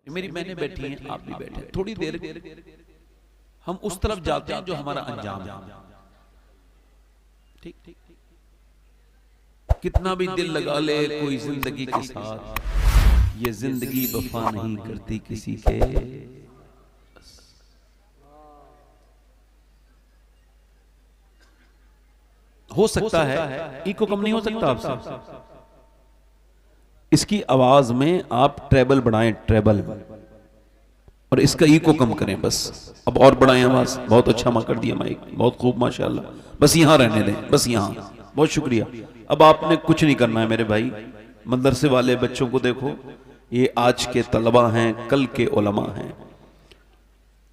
मेरी बहनें बैठी हैं, आप भी बैठे, थोड़ी देर हम उस तरफ जाते हैं जो हमारा अंजाम है। ठीक ठीक, कितना भी दिल लगा ले कोई जिंदगी के साथ, ये जिंदगी वफा नहीं करती किसी के। हो सकता है इको कम नहीं हो सकता आपसे, इसकी आवाज में आप ट्रेबल बढ़ाएं, ट्रेबल, और इसका इको कम करें बस। अब और बढ़ाएं आवाज, बहुत अच्छा कर दिया माइक, बहुत खूब माशाल्लाह, बस यहां रहने दें, बस यहां, बहुत शुक्रिया। अब आपने कुछ नहीं करना है मेरे भाई, मदरसे वाले बच्चों को देखो, ये आज के तलबा हैं, कल के उलमा हैं।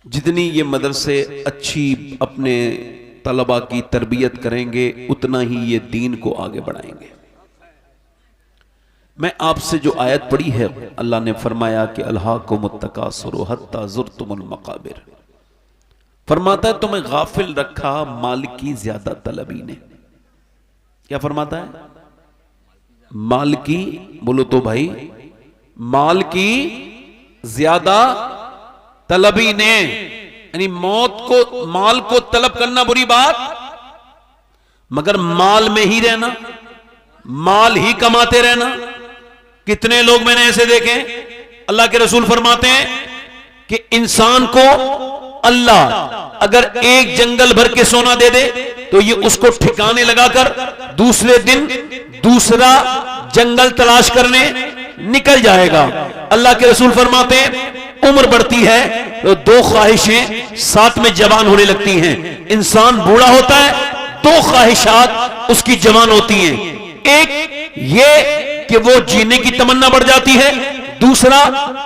जितनी ये मदरसे अच्छी अपने तलबा की तरबियत करेंगे उतना ही ये दीन को आगे बढ़ाएंगे। मैं आपसे जो आयत पढ़ी है, अल्लाह ने फरमाया कि अल्हाकुमुत्तकासुरु हत्ता ज़ुरतुमुल मकाबिर, फरमाता है तुम्हें गाफिल रखा माल की ज्यादा तलबी ने। क्या फरमाता है? माल की, बोलो तो भाई, माल की ज्यादा तलबी ने, यानी मौत को, माल को तलब करना बुरी बात, मगर माल में ही रहना, माल ही कमाते रहना। कितने लोग मैंने ऐसे देखे, अल्लाह के रसूल फरमाते हैं कि इंसान को अल्लाह अगर एक जंगल भर के सोना दे दे तो ये उसको ठिकाने लगाकर दूसरे दिन दूसरा जंगल तलाश करने निकल जाएगा। अल्लाह के रसूल फरमाते हैं उम्र बढ़ती है तो दो ख्वाहिशें साथ में जवान होने लगती हैं। इंसान बूढ़ा होता है, दो ख्वाहिशात उसकी जवान होती हैं, एक ये कि वो जीने की तमन्ना बढ़ जाती है, दूसरा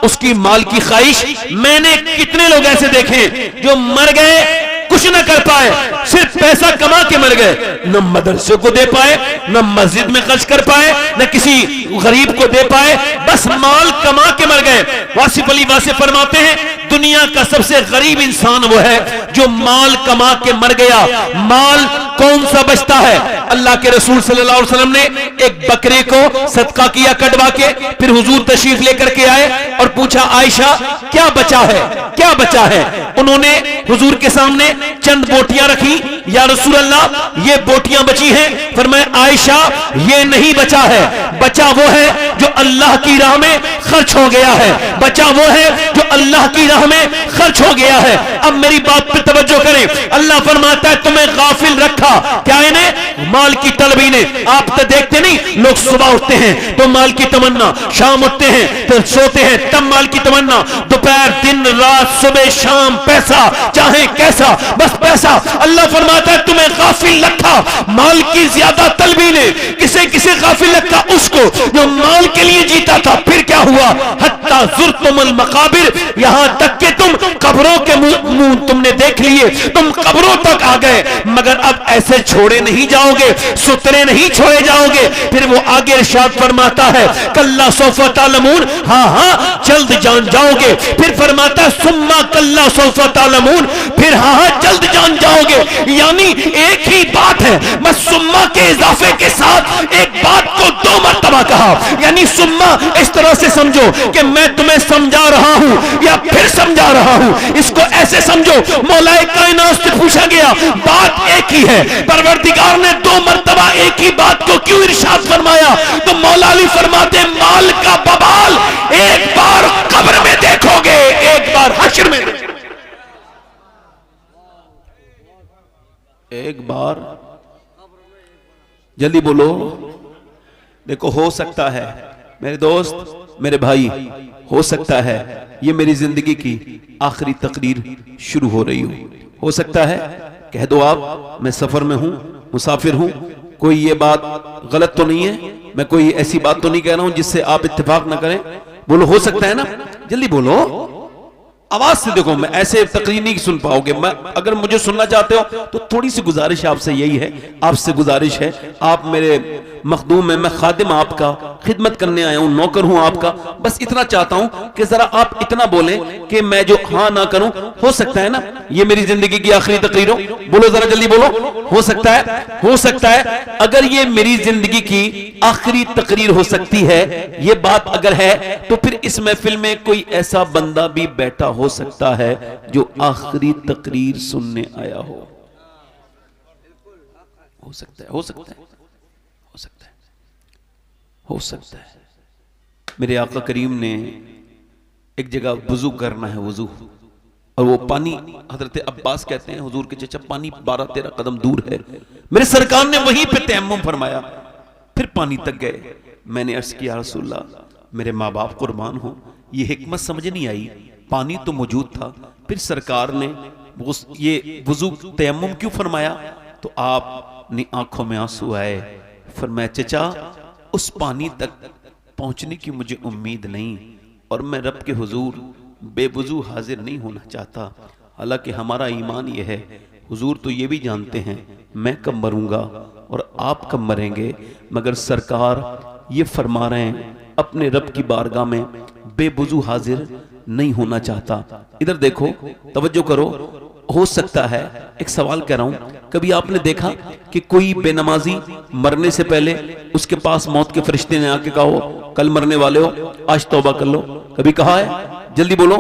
उसकी माल की ख्वाहिश। मैंने कितने लोग ऐसे देखे जो मर गए, कुछ ना कर पाए, सिर्फ पैसा कमा के मर गए, न मदरसे को दे पाए, न मस्जिद में खर्च कर पाए, न किसी गरीब को दे पाए, बस माल कमा के मर गए। वासिफ अली वासिफ फरमाते हैं दुनिया का सबसे गरीब इंसान वो है जो माल कमा के मर गया। माल कौन सा बचता है? अल्लाह के रसूल सल्लल्लाहु अलैहि वसल्लम ने एक बकरे को सदका किया कटवा के, फिर हुजूर तशरीफ लेकर के आए और पूछा आयशा क्या बचा है, क्या बचा है? उन्होंने हुजूर के सामने चंद बोटियां रखी, या रसूल अल्लाह ये बोटियां बची हैं। फरमाया आयशा ये नहीं बचा है, बचा वो है जो अल्लाह की राह में खर्च हो गया है, बचा वो है जो अल्लाह की राह में खर्च हो गया है। अब मेरी बात पर तवज्जो करें, अल्लाह फरमाता है तुम्हें गाफिल रखा, क्या इन्हें? माल की तलबी ने। आप तो देखते नहीं, लोग सुबह उठते हैं तो माल की तमन्ना, शाम उठते हैं तो सोते हैं तब माल की तमन्ना, दोपहर दिन रात सुबह शाम पैसा, चाहे कैसा, बस पैसा। अल्लाह फरमाता है तुम्हें गाफिल रखा माल की ज्यादा तलबी ने। किसे किसे गाफिल रखा? उसको जो माल के लिए जीता था। फिर क्या हुआ? हत्ता ज़ुरतुमुल मकाबिर, यहां तक कि तुम कब्रों के मुंह तुमने देख लिए, तुम कब्रों तक आ गए, मगर अब ऐसे छोड़े नहीं जाओगे, सुतरे नहीं छोड़े जाओगे। फिर वो आगे इरशाद फरमाता है कल्ला सौफा तालमून, हाँ हाँ जल्द जान जाओगे। फिर फरमाता है सुम्मा कल्ला सौफा तालमून, फिर हाँ हाँ जल्द जान जाओगे। यानी एक ही बात है, बस सुम्मा के इजाफे के साथ एक बात को दो मर्तबा कहा। यानी सुम्मा इस तरह से समझो कि मैं तुम्हें समझा रहा हूं या फिर समझा रहा हूं, इसको ऐसे समझो मौलाए कायनात से पूछा गया बात एक ही है, परवरदिगार ने दो मर्तबा एक ही बात को क्यों इरशाद फरमाया? तो मौला अली फरमाते माल का बबाल एक बार कब्र में देखोगे, एक बार हश्र में, एक बार, जल्दी बोलो। देखो हो सकता है मेरे दोस्त, मेरे भाई, हो सकता है ये मेरी जिंदगी की आखिरी तकरीर शुरू हो रही हो सकता है कह दो आप मैं सफर में हूं, मुसाफिर हूं, कोई ये बात गलत तो नहीं है, मैं कोई ऐसी बात तो नहीं कह रहा हूं जिससे आप इत्तेफाक ना करें। बोलो हो सकता है ना, जल्दी बोलो, आवाज से। देखो मैं ऐसे तकरीर नहीं सुन पाओगे, मैं अगर मुझे सुनना चाहते हो तो थोड़ी सी गुजारिश आपसे यही है, आपसे गुजारिश है, आप मेरे मखदूम है, मैं खादिम आपका, खिदमत करने आया हूं, नौकर हूं आपका, बस इतना चाहता हूं कि जरा आप इतना बोलें कि मैं जो हाँ ना करूं, हो सकता है ना ये मेरी जिंदगी की आखिरी तकरीर हो, बोलो जरा जल्दी बोलो, हो सकता है, हो सकता है। अगर ये मेरी जिंदगी की आखिरी तकरीर हो सकती है, ये बात अगर है, तो फिर इस महफिल में कोई ऐसा बंदा भी बैठा हो सकता है जो आखिरी तकरीर सुनने आया हो सकता है, हो सकता है, हो सकता है, हो सकता है। मेरे आका करीम ने एक जगह वुजू करना है, वुजू, और वो पानी, हजरत अब्बास कहते हैं हुजूर के चचा पानी 12-13 कदम दूर है, मेरे सरकार ने वहीं पे तयम्मुम फरमाया, फिर पानी तक गए। मैंने अर्ज किया रसूलल्लाह मेरे माँ बाप कुर्बान हो, ये हिकमत समझ नहीं आई, पानी तो मौजूद था, फिर सरकार ने ये वुजू तयम्मुम क्यों फरमाया? तो आपने आंखों में आंसू आए, फरमाया चचा उस पानी तक पहुंचने की मुझे उम्मीद नहीं, और मैं रब के हुजूर बेवुजू हाजिर नहीं होना चाहता। हालांकि हमारा ईमान यह है, हुजूर तो ये भी जानते हैं मैं कब मरूंगा और आप कब मरेंगे, मगर सरकार ये फरमा रहे हैं अपने रब की बारगाह में बेवुजू हाजिर नहीं होना चाहता। इधर देखो, तवज्जो करो, हो सकता है, एक सवाल कह रहा हूं, कभी आपने देखा कि कोई बेनमाजी मरने से पहले उसके पास मौत के फरिश्ते ने आके कहा हो कल मरने वाले हो, आज तौबा कर लो? कभी कहा है? जल्दी बोलो,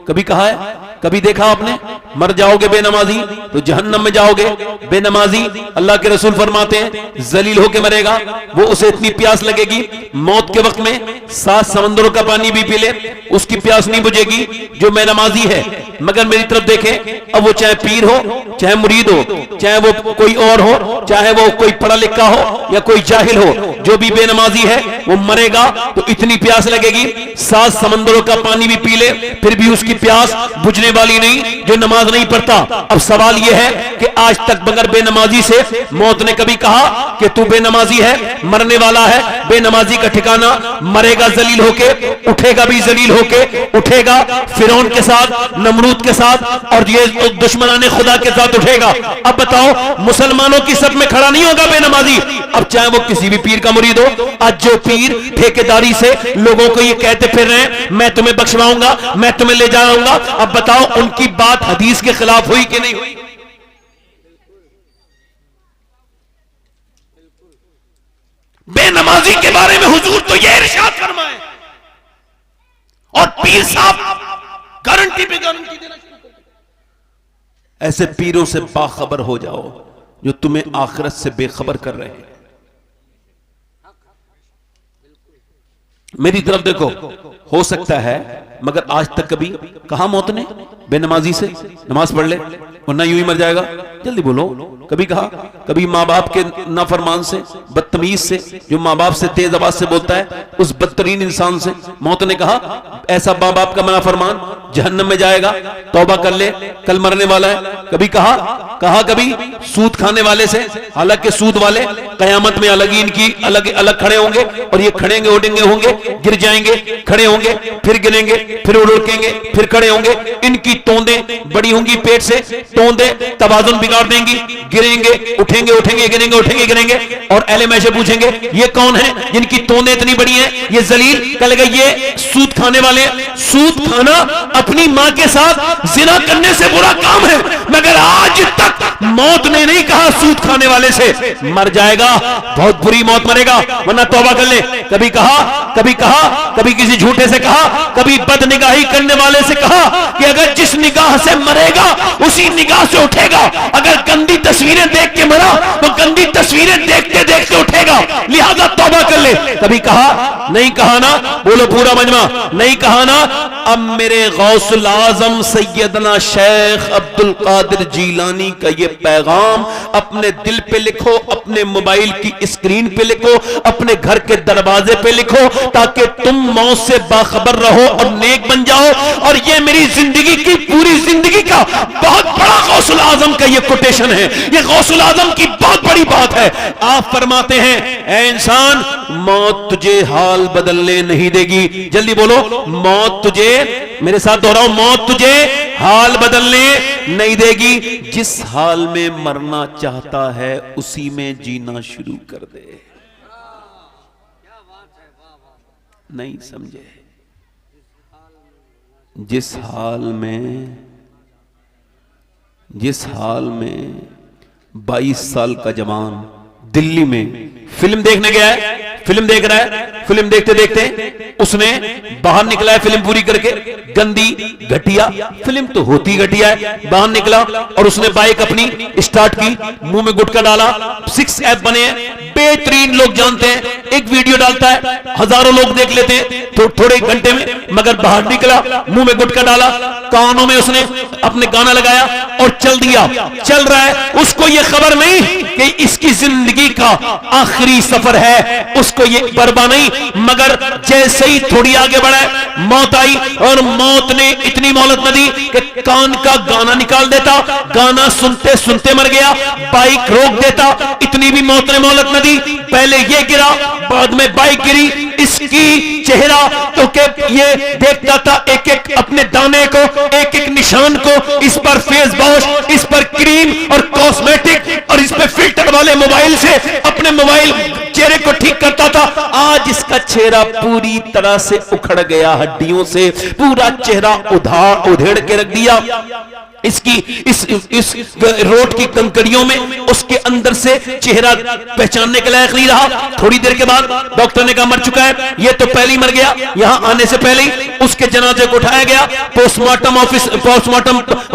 कभी कहा है? कभी देखा आपने? मर जाओगे बेनमाजी तो जहन्नम में जाओगे। बेनमाजी अल्लाह के रसूल फरमाते हैं जलील होके मरेगा, वो उसे इतनी प्यास लगेगी मौत के वक्त में 7 समंदरों का पानी भी पी ले उसकी प्यास नहीं बुझेगी जो बेनमाजी है। मगर मेरी तरफ देखें, अब वो चाहे पीर हो, चाहे मुरीद हो, चाहे वो कोई और हो, चाहे वो कोई पढ़ा लिखा हो या कोई जाहिल हो, जो भी बेनमाजी है वो मरेगा तो इतनी प्यास लगेगी 7 समंदरों का पानी भी पी ले फिर भी उसकी प्यास बुझने वाली नहीं जो नमाज नहीं पढ़ता। अब सवाल यह है कि आज तक बगैर बेनमाजी से मौत ने कभी कहा कि तू बेनमाजी है, मरने वाला है, बेनमाजी का ठिकाना, मरेगा जलील होके, उठेगा भी जलील होके, उठेगा फिरौन के साथ, नमरूद के साथ और ये दुश्मनाने खुदा के साथ उठेगा। अब बताओ मुसलमानों की सब में खड़ा नहीं होगा बेनमाजी, अब चाहे वो किसी भी पीर का मुरीद हो। आज जो पीर ठेकेदारी से लोगों को ये कहते फिर रहे हैं मैं तुम्हें बख्शवाऊंगा, मैं तुम्हें ले जाऊंगा, अब बताओ उनकी बात हदीस के खिलाफ हुई कि नहीं हुई? बेनमाजी के बारे में हुजूर तो ये इरशाद फरमाए और पीर साहब गारंटी पे गारंटी देना शुरू कर दिया। ऐसे पीरों से बाखबर हो जाओ जो तुम्हें आखिरत से बेखबर कर रहे हैं। मेरी तरफ देखो, हो सकता है, मगर आज तक कभी कहा मौत ने बेनमाजी से नमाज पढ़ ले वरना यूं ही मर जाएगा? जल्दी बोलो, कभी कहा? कभी माँ बाप के नाफरमान से, बदतमीज से, जो माँ बाप से तेज आवाज से बोलता है, उस बदतरीन इंसान से मौत ने कहा ऐसा माँ बाप का नाफरमान जहन्नम में जाएगा, तौबा कर ले, कल मरने वाला है? कभी कहा? कभी सूद खाने वाले से? हालांकि सूद वाले कयामत में अलग ही इनकी अलग अलग खड़े होंगे और ये खड़ेंगे उड़ेंगे होंगे, गिर जाएंगे, खड़े होंगे, फिर गिरेंगे, फिर उड़ेंगे, फिर खड़े होंगे। इनकी तोंदें बड़ी होंगी पेट से, तोंदें तवाजुन बिगाड़ देंगी, गिरेंगे, उठेंगे, उठेंगे, गिरेंगे, उठेंगे, गिरेंगे। और अहले महशर पूछेंगे ये कौन है जिनकी तोंदें इतनी बड़ी हैं? ये जलील। कहेगा ये सूद खाने वाले। सूद खाना अपनी मां के साथ जिना करने से बुरा काम है, मगर आज तक मौत ने नहीं कहा सूद खाने वाले से मर जाएगा, बहुत बुरी मौत मरेगा वरना तौबा कर ले। कभी कहा? कभी किसी झूठे से कहा? कभी बदनिगाही करने वाले से कहा कि अगर जिस निगाह से मरेगा उसी निगाह से उठेगा? अगर गंदी तस्वीरें देख के मरा तो गंदी तस्वीरें देखते देखते उठेगा, लिहाजा तौबा कर ले। कभी कहा? नहीं कहा ना? बोलो पूरा मजमा, नहीं कहा ना? अब मेरे गौसुल आजम सैयदना शेख अब्दुल कादिर जीलानी का ये पैगाम अपने दिल पे लिखो, अपने मोबाइल की स्क्रीन पे लिखो, अपने घर के दरवाजे पे लिखो, ताकि तुम मौत से बाखबर रहो और नेक बन जाओ। और ये मेरी जिंदगी की पूरी जिंदगी का बहुत बड़ा गौसुल आजम का ये कोटेशन है, ये गौसुल आजम की बहुत बड़ी बात है। आप फरमाते हैं ऐ इंसान, मौत तुझे हाल बदलने नहीं देगी। जल्दी बोलो, मौत तुझे, मेरे साथ दोहराओ, मौत तुझे हाल बदलने नहीं देगी। जिस हाल में मरना चाहता है उसी में जीना शुरू कर दे। नहीं समझे? जिस हाल में 22 साल का जवान दिल्ली में फिल्म देखने गया है, फिल्म देख रहा है, फिल्म देखते देखते उसने बाहर निकला है फिल्म पूरी करके, गंदी घटिया फिल्म तो होती घटिया है, बाहर निकला और उसने बाइक अपनी स्टार्ट की, मुंह में गुटखा डाला, 6 ऐप बने हैं, बेहतरीन लोग जानते हैं, एक वीडियो डालता है, हजारों लोग देख लेते हैं तो थोड़े घंटे में, मगर बाहर निकला, मुंह में गुटखा डाला, कानों में उसने अपने गाना लगाया और चल दिया, चल रहा है, उसको ये खबर नहीं कि इसकी जिंदगी का आखिरी सफर है, उसको ये परवाह नहीं, मगर जैसे ही थोड़ी आगे बढ़ा मौत आई और मौत ने इतनी मोहलत न दी कि कान का गाना निकाल देता, गाना सुनते सुनते मर गया, बाइक रोक देता, इतनी भी मौत ने मोहलत न दी, पहले ये गिरा, बाद में बाइक गिरी, इसकी चेहरा तो के ये देखता था एक एक अपने दाने को, एक एक निशान को, इस पर फेस वॉश, इस पर क्रीम और कॉस्मेटिक और इस पर फिल्टर वाले मोबाइल से अपने मोबाइल चेहरे को ठीक करता था, आज इसका चेहरा पूरी तरह से उखड़ गया, हड्डियों से पूरा चेहरा उधेड़ के रख दिया, इसकी इस रोड की कंकड़ियों में उसके अंदर से चेहरा पहचानने के लायक नहीं रहा, थोड़ी देर के बाद डॉक्टर ने कहा मर चुका है, ये तो पहले ही मर गया, यहां आने से पहले ही उसके जनाजे को उठाया गया, पोस्टमार्टम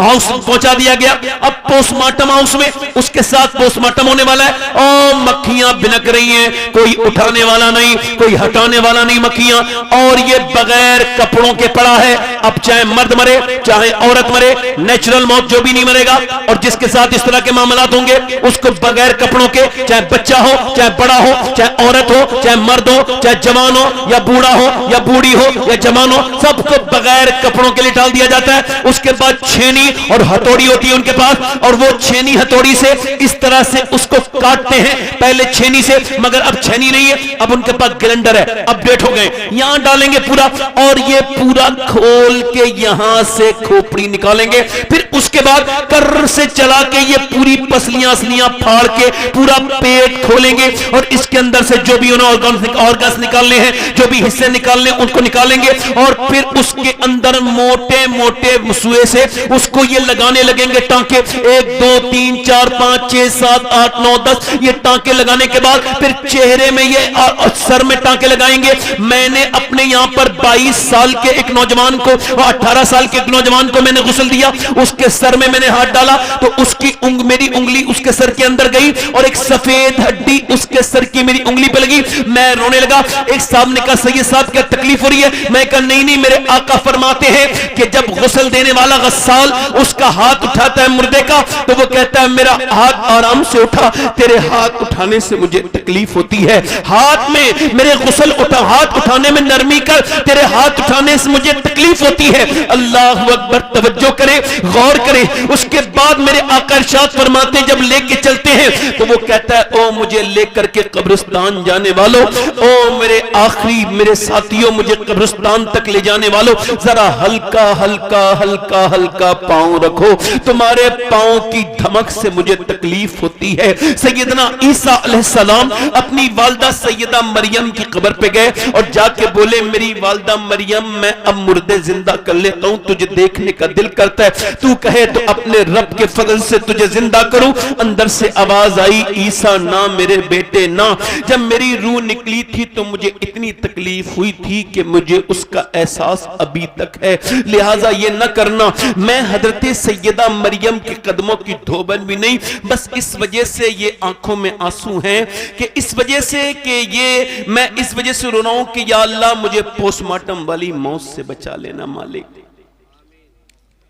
हाउस पहुंचा दिया गया, अब पोस्टमार्टम हाउस में उसके साथ पोस्टमार्टम होने वाला है, और मक्खियां बिनक रही हैं, कोई उठाने वाला नहीं, कोई हटाने वाला नहीं मक्खियां, और ये बगैर कपड़ों के पड़ा है, अब चाहे मर्द मरे चाहे औरत मरे, नेचुरल मौत जो भी नहीं मरेगा, और जिसके साथ इस तरह के मामलात होंगे उसको बगैर कपड़ों के, चाहे बच्चा हो चाहे बड़ा हो, चाहे औरत हो चाहे मर्द हो, चाहे जवान हो या बूढ़ा हो या बूढ़ी हो या जवान हो, सबको बगैर कपड़ों के लिए डाल दिया जाता है, उसके बाद छेनी और हथौड़ी होती है उनके पास, और वो छेनी हथौड़ी से इस तरह से उसको काटते हैं, पहले छेनी से, मगर अब छेनी नहीं है, अब उनके पास ग्राइंडर है, अपडेट हो गए, यहां डालेंगे पूरा, और ये पूरा खोल के यहां से खोपड़ी निकालेंगे, फिर उसके बाद कर्र से चला के ये पूरी पसलियां असलियां फाड़ के पूरा पेट खोलेंगे, और इसके अंदर से जो भी उन्हें ऑर्गन्स निकालने हैं, जो भी हिस्से निकालने उनको निकालेंगे, और फिर उसके अंदर मोटे मोटे सुए से उसको ये लगाने लगेंगे टांके, 1 2 3 4 5 6 7 8 9 10, ये टांके लगाने के बाद फिर चेहरे में ये सर में टांके लगाएंगे। मैंने अपने यहां पर 22 साल के एक नौजवान को और 18 साल के एक नौजवान को मैंने गुस्ल दिया, उसके सर में मैंने हाथ डाला तो उसकी मेरी उंगली उसके सर के अंदर गई, और एक सफेद हड्डी उसके सर की मेरी उंगली पे लगी, मैं रोने लगा। एक साहब ने कहा सैयद साहब क्या तकलीफ हो रही है? मैं कहा नहीं नहीं, मेरे आका फरमाते हैं कि जब गुस्ल देने वाला गस्साल उसका हाथ उठाता है मुर्दे का, तो वो कहता है मेरा हाथ आराम से उठा, तेरे हाथ उठाने से मुझे तकलीफ होती है, हाथ में मेरे गुस्ल हाथ उठाने में नरमी कर, तेरे हाथ उठाने से मुझे तकलीफ होती है। अल्लाह अकबर, तवज्जो करे, गौर करे। उसके बाद मेरे आका इरशाद फरमाते हैं जब लेके चलते हैं तो वो कहता है ओ मुझे लेकर के कब्रिस्तान जाने वालों, ओ मेरे आखिरी मेरे साथियों, मुझे कब्रिस्तान तक ले जाने वालों, जरा हल्का हल्का हल्का हल्का पांव रखो, तुम्हारे पांव की धमक से मुझे तकलीफ होती है। सैयदना ईसा अलैहिस्सलाम अपनी वालदा सैयदा मरियम की कब्र पे गए और जाके बोले मेरी वालदा मरियम, मैं अब मुर्दे जिंदा कर लेता हूं, तुझे देखने का दिल करता है, तू कहे तो अपने रब के फजल से तुझे जिंदा करूं। अंदर से आवाज आई ईसा ना मेरे बेटे ना। जब मेरी रूह निकली थी तो मुझे इतनी तकलीफ हुई थी कि मुझे उसका एहसास अभी तक है, लिहाजा ये न करना। मैं हजरत सैयदा मरियम के कदमों की धोबन भी नहीं, बस इस वजह से ये आंखों में आंसू हैं कि इस वजह से कि ये मैं इस वजह से रो रहा हूं कि या अल्लाह मुझे पोस्टमार्टम वाली मौत से बचा लेना मालिक,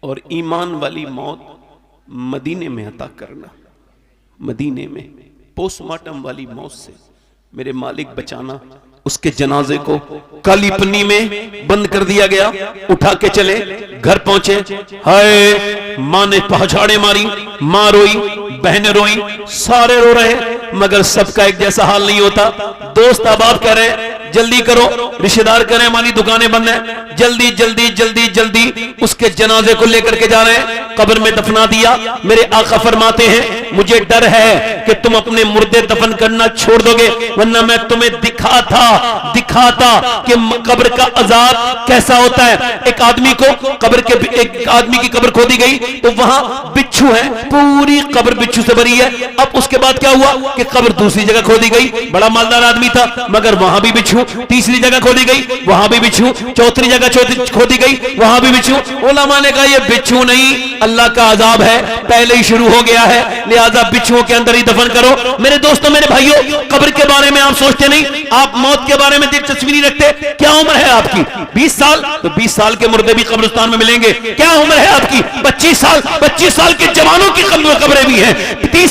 और ईमान वाली मौत मदीने में अता करना, मदीने में पोस्टमार्टम वाली मौत से मेरे मालिक बचाना। उसके जनाजे को काली पन्नी में बंद कर दिया गया, उठा के चले, घर पहुंचे, हाय मां ने पहचाड़े मारी, मां रोई, बहनें रोई, सारे रो रहे, मगर सबका एक जैसा हाल नहीं होता। दोस्त अहबाब कह रहे जल्दी करो, रिश्तेदार कह रहे हमारी दुकानें बंद हैं, जल्दी जल्दी जल्दी जल्दी उसके जनाजे को लेकर के जा रहे हैं, कब्र में दफना दिया। मेरे आका फरमाते हैं मुझे डर है कि तुम अपने मुर्दे दफन करना छोड़ दोगे, वरना मैं तुम्हें दिखाता कि कब्र का अजाब कैसा होता है। एक आदमी की कब्र खोदी गई तो वहां बिच्छू है, पूरी कब्र बिच्छू से भरी है। अब उसके बाद क्या हुआ कि कब्र दूसरी जगह खोदी गई, बड़ा मालदार आदमी था मगर वहां भी बिच्छू, तीसरी जगह खोदी गई वहां भी बिच्छू, चौथी जगह खोदी गई वहां भी बिच्छू। उलमा ने कहा यह बिच्छू नहीं, अल्लाह का अजाब है, पहले ही शुरू हो गया है, लिहाजा बिच्छुओं के अंदर ही दफन करो। मेरे दोस्तों, मेरे भाइयों, कब्र के बारे में आप सोचते नहीं, आप मौत के बारे में दिलचस्पी नहीं रखते। क्या उम्र है आपकी? 20 साल, तो 20 साल के मुर्दे भी कब्रिस्तान में मिलेंगे। क्या उम्र है आपकी? 25 साल, 25 साल के जवानों की कब्रें भी हैं। 30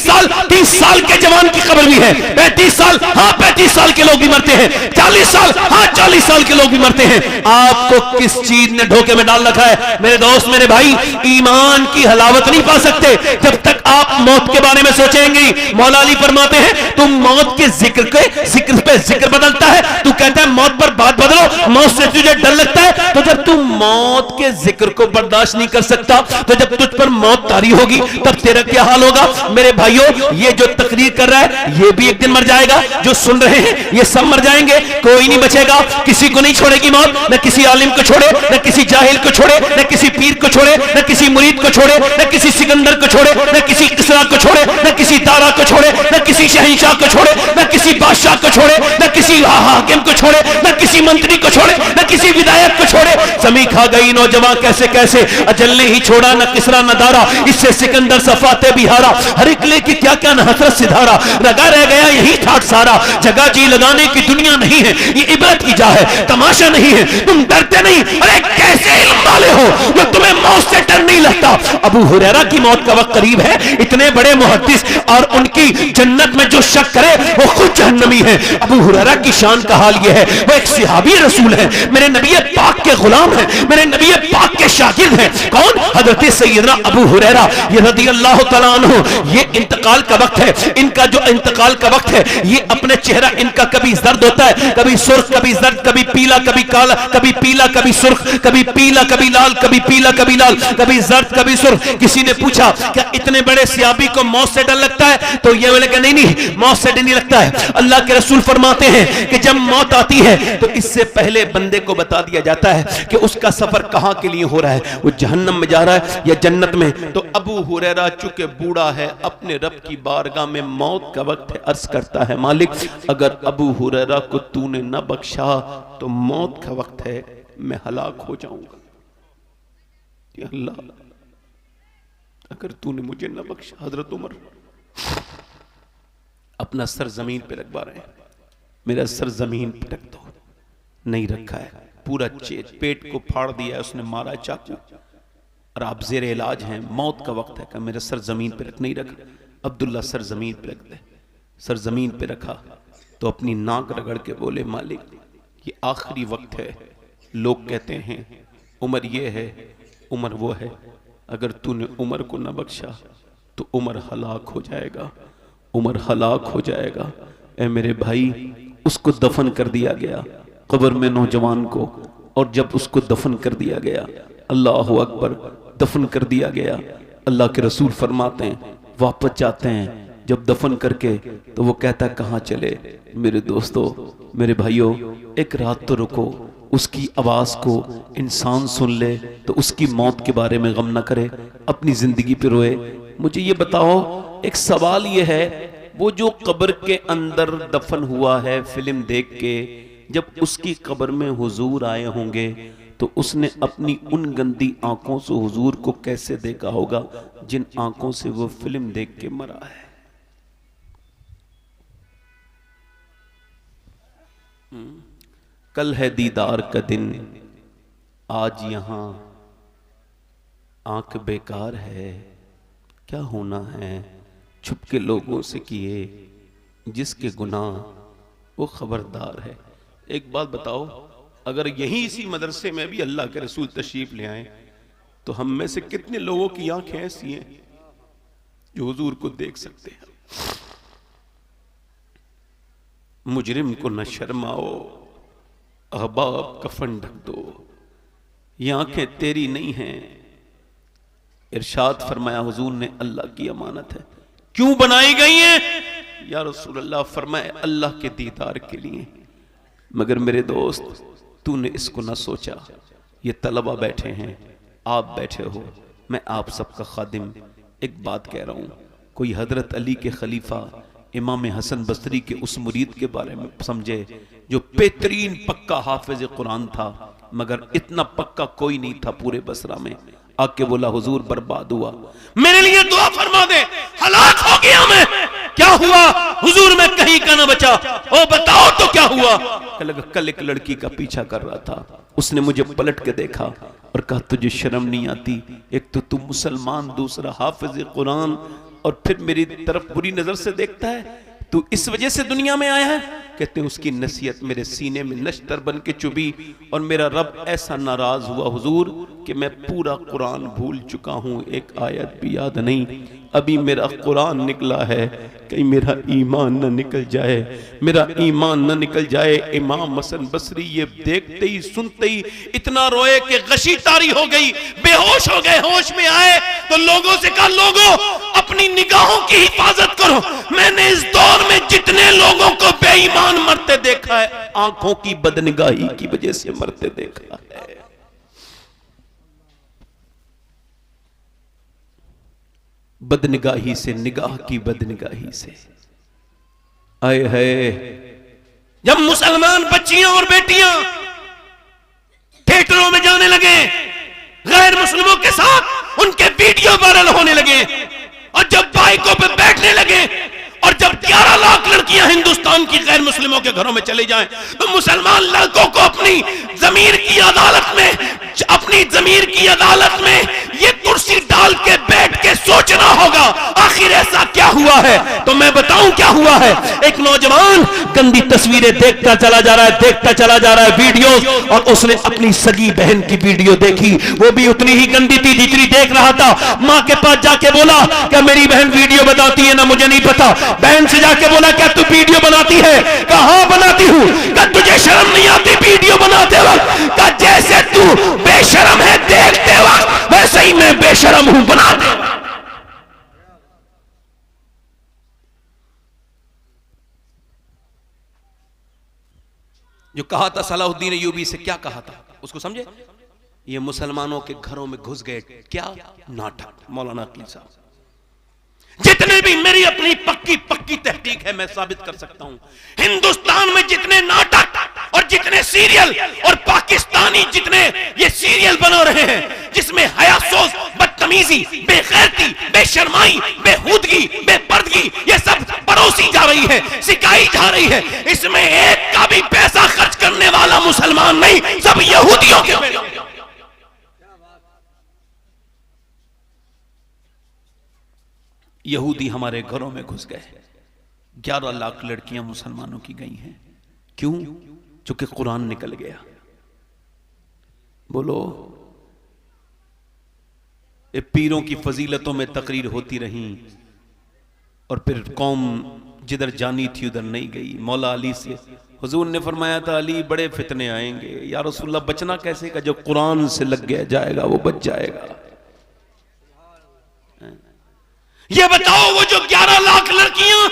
साल के जवान की कब्र भी है। 35 साल, हाँ 35 साल के लोग भी मरते हैं। 40 साल, हाँ 40 साल के लोग भी मरते हैं। आपको किस चीज ने धोखे में डाल रखा है? मेरे दोस्त, मेरे भाई, ईमान की हलावत नहीं पा सकते जब तक आप मौत के बारे में सोचेंगे। मौला अली फरमाते हैं, तुम मौत के जिक्र पे जिक्र बदलता है, तू कहता है मौत पर बात बदलो, मौत से तुझे डर लगता है। तो जब तू मौत के जिक्र को बर्दाश्त नहीं कर सकता, तो जब तुझ पर मौत तारी होगी तब तेरा क्या हाल होगा? मेरे भाइयों, ये जो तकरीर कर रहा है ये भी एक दिन मर जाएगा, जो सुन रहे हैं ये सब मर जाएंगे, कोई नहीं बचेगा। किसी को नहीं छोड़ेगी मौत, न किसी आलिम को छोड़े, न किसी जाहिल को छोड़े, न किसी पीर को छोड़े, न किसी मुरीद को छोड़े, न किसी सिकंदर को छोड़े, न किसी किसरा को छोड़े, न किसी दारा को छोड़े, न किसी शहंशाह को छोड़े, न किसी बादशाह को छोड़े, न किसी हाकिम को छोड़े, न किसी मंत्री को छोड़े, न किसी विधायक को छोड़े। जमी खा गई नौजवान कैसे कैसे, अजल ने ही छोड़ा न किसरा न दारा, इससे सिकंदर सफाते बिहारा, हर इकले की क्या क्या न हसरत सिधारा, लगा रह गया यही ठाट सारा। जगह जी लगाने की दुनिया नहीं है, ये इबरत की जा है, तमाशा नहीं है। तुम डरते नहीं, अरे कैसे इल्म वाले हो जो तुम्हें मौत से डर नहीं लगता? अबू हुरैरा की मौत का वक्त करीब है, इतने बड़े मुहद्दिस, और उनकी जन्नत में जो शक करे वो खुद जहन्नमी है। अबू हुरैरा की शान का हाल ये है, वो एक सहाबी रसूल है, मेरे नबी पाक के गुलाम है, मेरे नबी पाक के शागिर्द हैं। कौन? हजरत सैयदना अबू हुरैरा ये रज़ी अल्लाह तआला अन्हु। ये इंतकाल का वक्त है, इनका जो इंतकाल का वक्त है, ये अपने चेहरा इनका कभी जर्द होता है, कभी सुर्ख, कभी जर्द, कभी पीला, कभी काला, कभी पीला, कभी सुर्ख, कभी पीला, कभी लाल, कभी पीला, कभी लाल, कभी जर्द, कभी सुर्ख। किसी ने पूछा क्या इतने बड़े सहाबी को मौत से डर लगता है? तो ये बोले कि नहीं, मौत से डर नहीं लगता है। अल्लाह के रसूल फरमाते हैं कि जब मौत आती है तो इससे पहले बंदे को बता दिया जाता है कि उसका सफर कहां के लिए हो रहा है, वो जहन्नम में जा रहा है या जन्नत में। तो अबू हुरैरा चूंकि बूढ़ा है, अपने रब की बारगाह में मौत का वक्त है, अर्ज करता है मालिक अगर अबू हुरैरा को तूने न बख्शा तो मौत का वक्त है, मैं हलाक हो जाऊंगा। अल्लाह अगर तूने मुझे न बख्शा। हजरत उमर अपना सर जमीन पे रखवा रहे हैं, मेरा सर जमीन पे रख दो। नहीं रखा है, पूरा पेट को फाड़ दिया है उसने, मारा चाकू, और आप जेर इलाज हैं, मौत का वक्त है, कि मेरा सर जमीन पे रख। नहीं रखा। अब्दुल्ला सर जमीन पे रख दे। सर जमीन पे रखा तो अपनी नाक रगड़ के बोले मालिक ये आखिरी वक्त है। लोग कहते हैं उमर ये है, उमर वो है, अगर तूने उमर को न बख्शा तो उमर हलाक हो जाएगा, उमर हलाक हो जाएगा। ए मेरे भाई, उसको दफन कर दिया गया कब्र में नौजवान को, और जब उसको दफन कर दिया गया, अल्लाह अकबर, दफन कर दिया गया, अल्लाह के रसूल फरमाते हैं वापस जाते हैं जब दफन करके, तो वो कहता है कहाँ चले? मेरे दोस्तों, मेरे भाइयों, एक रात तो रुको, उसकी आवाज को इंसान सुन ले तो उसकी मौत के बारे में गम ना करे, अपनी जिंदगी पे रोए। मुझे ये बताओ, एक सवाल ये है, वो जो कब्र के अंदर दफन हुआ है फिल्म देख के, जब उसकी कब्र में हुजूर आए होंगे तो उसने अपनी उन गंदी आंखों से हुजूर को कैसे देखा होगा जिन आंखों से वो फिल्म देख के मरा है। कल है दीदार का दिन, आज यहां आंख बेकार है, क्या होना है छुप के लोगों से किए, जिसके गुनाह वो खबरदार है। एक बात बताओ, अगर यहीं इसी मदरसे में भी अल्लाह के रसूल तशरीफ ले आए तो हम में से कितने लोगों की आंखें ऐसी हैं जो हुजूर को देख सकते हैं? मुजरिम को न शर्माओ, अहबाब कफन ढक दो, ये आंखें तेरी नहीं हैं। इरशाद फरमाया हुजूर ने, अल्लाह की अमानत है, क्यों बनाई गई हैं? या रसूल अल्लाह फरमाए अल्लाह के दीदार के लिए। मगर मेरे दोस्त, तूने इसको ना सोचा। ये तलबा बैठे हैं, आप बैठे हो, मैं आप सबका खादिम एक बात कह रहा हूं। कोई हजरत अली के खलीफा इमाम हसन बसरी के उस मुरीद के बारे में समझे जो बेहतरीन पक्का हाफिज कुरान था, मगर इतना पक्का कोई नहीं था पूरे बसरा में। आके बोला हुजूर बर्बाद हुआ, मेरे लिए दुआ फरमा दे, हलाक हो गया मैं। क्या हुआ हुजूर? मैं कहीं का ना बचा। ओ बताओ तो क्या हुआ? कल एक लड़की का पीछा कर रहा था, उसने मुझे पलट के देखा और कहा तुझे शर्म नहीं आती? एक तो तू मुसलमान, दूसरा हाफिज कुरान, और फिर मेरी तरफ बुरी नजर से देखता है। तू इस वजह से दुनिया में आया है? कहते हैं उसकी नसीहत मेरे सीने में नश्तर बन के चुभी और मेरा रब ऐसा नाराज हुआ हुजूर कि मैं पूरा कुरान भूल चुका हूं, एक आयत भी याद नहीं। अभी मेरा कुरान निकला है, कहीं मेरा ईमान न निकल जाए, मेरा ईमान न निकल जाए। इमाम हसन बसरी ये देखते ही सुनते ही इतना रोए कि गशी तारी हो गई, बेहोश हो गए। होश में आए तो लोगों से कहा, लोगों अपनी निगाहों की हिफाजत करो। मैंने इस दौर में जितने लोगों को बेईमान मरते देखा है, आंखों की बदनिगाही की वजह से मरते देखा है। बदनिगाही से, निगाह की बदनिगाही से। आए है जब मुसलमान बच्चियां और बेटियां थिएटरों में जाने लगे, गैर मुस्लिमों के साथ उनके वीडियो वायरल होने लगे, और जब बाइकों पे बैठने लगे, और जब 11 लाख लड़कियां हिंदुस्तान की गैर मुस्लिमों के घरों में चली जाएं, तो मुसलमान लड़कों को अपनी जमीर की अदालत में ये कुर्सी डाल के बैठ के सोचना होगा आखिर ऐसा क्या हुआ है। तो मैं बताऊं क्या हुआ है। एक नौजवान गंदी तस्वीरें देखता चला जा रहा है वीडियोस, और उसने अपनी सगी बहन की वीडियो देखी, वो भी उतनी ही गंदी थी जितनी देख रहा था। मां के पास जाके बोला क्या मेरी बहन वीडियो बनाती है ना, मुझे नहीं पता। बहन से जाके बोला क्या तू वीडियो बनाती है? कहां बनाती हूं? क्या तुझे शर्म नहीं आती वीडियो बनाते वक्त? क्या जैसे तू बेशरम है देखते वक्त, वैसे ही मैं बेशरम हूं बनाते वक्त। जो कहा था सलाहुद्दीन अय्यूबी से, क्या कहा था उसको समझे? ये मुसलमानों के घरों में घुस गए, क्या नाटक। मौलाना अकील साहब, जितने भी मेरी अपनी पक्की तहकीक है, मैं साबित कर सकता हूं, हिंदुस्तान में जितने नाटक और जितने सीरियल और पाकिस्तानी जितने ये सीरियल बना रहे हैं, जिसमें हयासोस, बदतमीजी, बेगैरती, बेशर्माई, बेहूदगी, बेपर्दगी ये सब परोसी जा रही है, सिखाई जा रही है, इसमें एक का भी पैसा खर्च करने वाला मुसलमान नहीं, सब यहूदियों के। यहूदी हमारे घरों में घुस गए। 11 लाख लड़कियां मुसलमानों की गई हैं। क्यों? चूंकि कुरान निकल गया। बोलो, ये पीरों की फजीलतों में तकरीर होती रही और फिर कौम जिधर जानी थी उधर नहीं गई। मौला अली से हुजूर ने फरमाया था, अली बड़े फितने आएंगे। या रसूलल्लाह बचना कैसे का? जो कुरान से लग गया जाएगा वो बच जाएगा। ये बताओ, वो जो 11 लाख लड़कियां,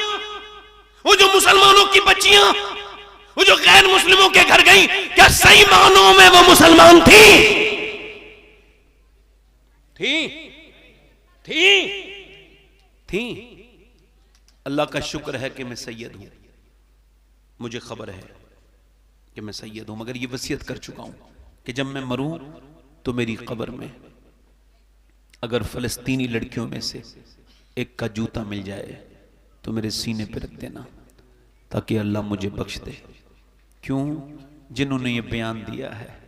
वो जो मुसलमानों की बच्चियां, वो जो गैर मुस्लिमों के घर गई, क्या सही मानों में वो मुसलमान थी? थी। अल्लाह का शुक्र है कि मैं सैयद हूं, मुझे खबर है कि मैं सैयद हूं, मगर ये वसीयत कर चुका हूं कि जब मैं मरूं तो मेरी कब्र में अगर फलस्तीनी लड़कियों में से एक का जूता मिल जाए तो मेरे सीने पे रख देना, ताकि अल्लाह मुझे बख्श दे। क्यों? जिन्होंने ये बयान दिया है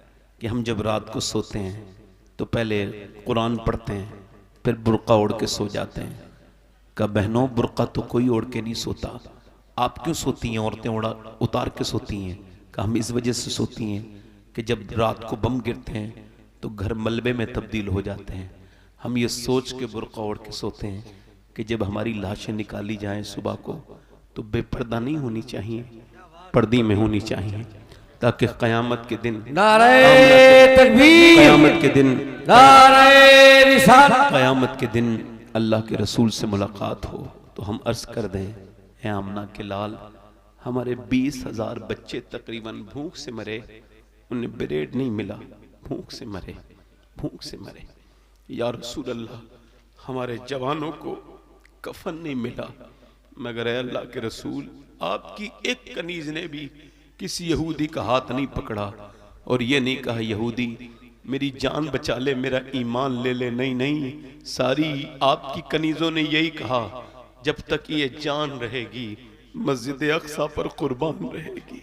कि हम जब रात को सोते हैं तो पहले कुरान पढ़ते हैं, फिर बुर्का ओढ़ के सो जाते हैं। का बहनों, बुर्का तो कोई ओढ़ के नहीं सोता, आप क्यों सोती हैं? औरतें उतार के सोती हैं। का हम इस वजह से सोती हैं कि जब रात को बम गिरते हैं तो घर मलबे में तब्दील हो जाते हैं। हम ये सोच के बुर्का ओढ़ के सोते हैं कि जब हमारी लाशें निकाली जाएं सुबह को तो बेपर्दा नहीं होनी चाहिए, पर्दी में होनी चाहिए, ताकि क़यामत के दिन नारे तकबीर, क़यामत के दिन नारे रिसालत, क़यामत के दिन अल्लाह के रसूल से मुलाकात हो। तो हम अर्ज कर दें, ए आमना के लाल, हमारे 20,000 बच्चे तकरीबन भूख से मरे, उन्हें ब्रेड नहीं मिला, भूख से मरे, भूख से मरे। या रसूल अल्लाह, हमारे जवानों को कफन नहीं मिला, मगर ए अल्लाह के रसूल, आपकी एक कनीज ने भी किसी यहूदी का हाथ नहीं पकड़ा और ये नहीं कहा यहूदी मेरी जान बचा ले, मेरा ईमान ले ले। नहीं नहीं, सारी आपकी कनीजों ने यही कहा, जब तक ये जान रहेगी मस्जिद अक्सा पर कुर्बान रहेगी।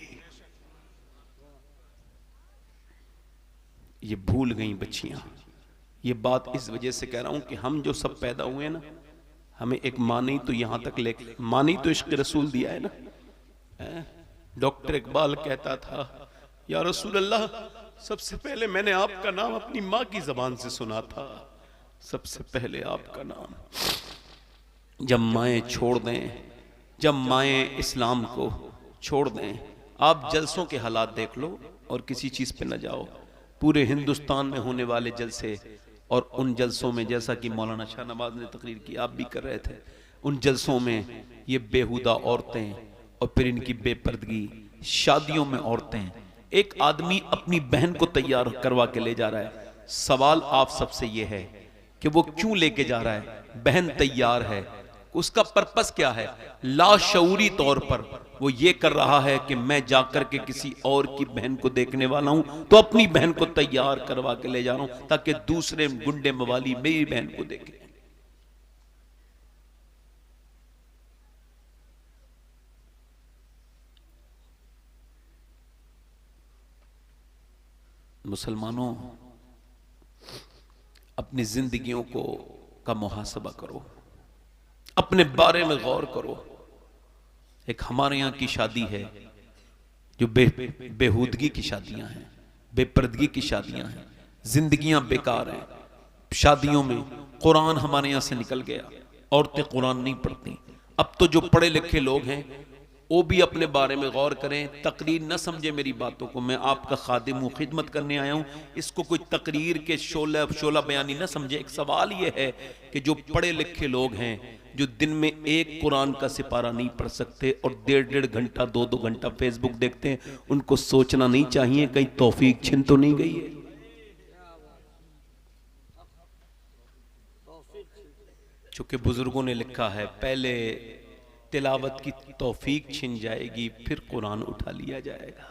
ये भूल गई बच्चियां। ये बात इस वजह से कह रहा हूं कि हम जो सब पैदा हुए ना, हमें एक माँ नहीं तो यहां तक ले, माँ नहीं तो इश्क रसूल दिया है ना। डॉक्टर इकबाल कहता था, या रसूल अल्लाह, सबसे पहले मैंने आपका नाम अपनी माँ की जबान से सुना था, सबसे पहले आपका नाम। जब माएँ छोड़ दें, जब माएँ इस्लाम को छोड़ दें, आप जलसों के हालात देख लो और किसी चीज़ पे न जाओ। पूरे हिंदुस्तान में होने वाले जलसे और उन जलसों में, जैसा कि मौलाना शाहनवाज ने तकरीर की, आप भी कर रहे थे, उन जलसों में ये बेहुदा औरतें और फिर इनकी बेपर्दगी, शादियों में औरतें, एक आदमी अपनी बहन को तैयार करवा के ले जा रहा है, सवाल आप सबसे ये है कि वो क्यों लेके जा रहा है? बहन तैयार है, उसका पर्पस क्या है? लाशऊरी तौर पर वो ये कर रहा है कि मैं जाकर के किसी और की बहन को देखने वाला हूं, तो अपनी बहन को तैयार करवा के ले जा रहा हूं ताकि दूसरे गुंडे मवाली मेरी बहन को देखे। मुसलमानों, अपनी जिंदगियों को का मुहासबा करो, अपने बारे में गौर करो। एक हमारे यहाँ की शादी है जो बेहूदगी की शादियां हैं, बेपर्दगी की शादियां हैं, जिंदगियां बेकार हैं। शादियों में कुरान हमारे यहाँ से निकल गया, औरतें कुरान नहीं पढ़ती। अब तो जो पढ़े लिखे लोग हैं वो भी अपने बारे में गौर करें। तकरीर न समझे मेरी बातों को, मैं आपका खादिम हूँ, खिदमत करने आया हूँ, इसको कोई तकरीर के शोला बयानी न समझे। एक सवाल ये है कि जो पढ़े लिखे लोग हैं, जो दिन में एक कुरान का सिपारा नहीं पढ़ सकते और 1.5 घंटा 2-2 घंटा फेसबुक देखते हैं, उनको सोचना नहीं चाहिए कहीं तौफीक छिन तो नहीं गई है। चूंकि बुजुर्गों ने लिखा है, पहले तिलावत की तौफीक छिन जाएगी, फिर कुरान उठा लिया जाएगा।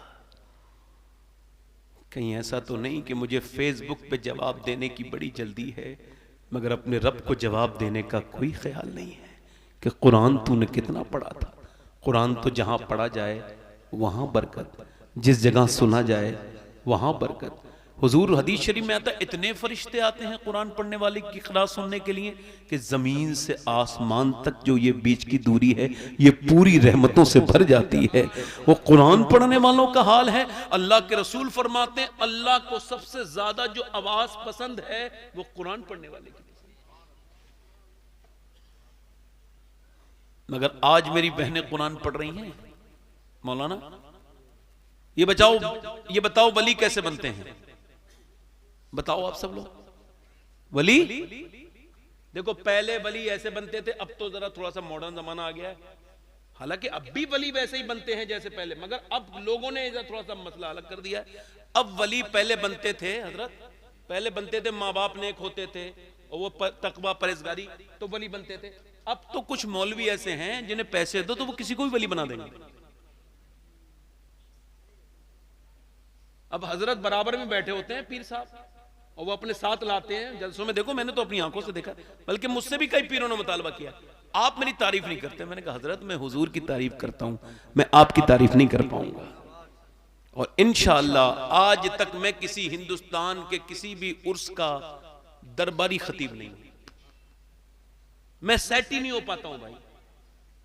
कहीं ऐसा तो नहीं कि मुझे फेसबुक पे जवाब देने की बड़ी जल्दी है, मगर अपने रब को जवाब देने का कोई ख्याल नहीं है कि कुरान तूने कितना पढ़ा था। कुरान तो जहां पढ़ा जाए वहां बरकत, जिस जगह सुना जाए वहां बरकत। हुजूर हदीस शरीफ में आता है, इतने फरिश्ते आते हैं कुरान पढ़ने वाले की क़िराअत सुनने के लिए कि जमीन से आसमान तक जो ये बीच की दूरी है ये पूरी रहमतों से भर जाती है। वो कुरान पढ़ने वालों का हाल है। अल्लाह के रसूल फरमाते हैं, अल्लाह को सबसे ज्यादा जो आवाज पसंद है वो कुरान पढ़ने वाले की। मगर आज मेरी बहनें कुरान पढ़ रही हैं। मौलाना ये बताओ वली कैसे बनते हैं? बताओ आप सब लोग। वली देखो, पहले वली ऐसे बनते थे, अब तो जरा थोड़ा सा मॉडर्न जमाना आ गया है। हालांकि अब भी वली वैसे ही बनते हैं जैसे पहले, मगर अब लोगों ने थोड़ा सा मसला अलग कर दिया है। अब वली पहले बनते थे हजरत, पहले बनते थे, माँ बाप नेक होते थे और वो तकवा परहेजगारी, तो वली बनते थे। अब तो कुछ मौलवी ऐसे हैं जिन्हें पैसे दो तो वो किसी को भी वली बना देंगे। अब हजरत बराबर में बैठे होते हैं पीर साहब और वो अपने साथ लाते हैं जलसों में। देखो, मैंने तो अपनी आंखों से देखा, बल्कि मुझसे भी कई पीरों ने मुतालबा किया, आप मेरी तारीफ नहीं करते। मैंने कहा हजरत मैं हुजूर की तारीफ करता हूं, मैं आपकी तारीफ नहीं कर पाऊंगा। और इंशाअल्लाह आज तक मैं किसी हिंदुस्तान के किसी भी उर्स का दरबारी खतीब नहीं हूं, मैं सेट ही नहीं हो पाता हूं भाई।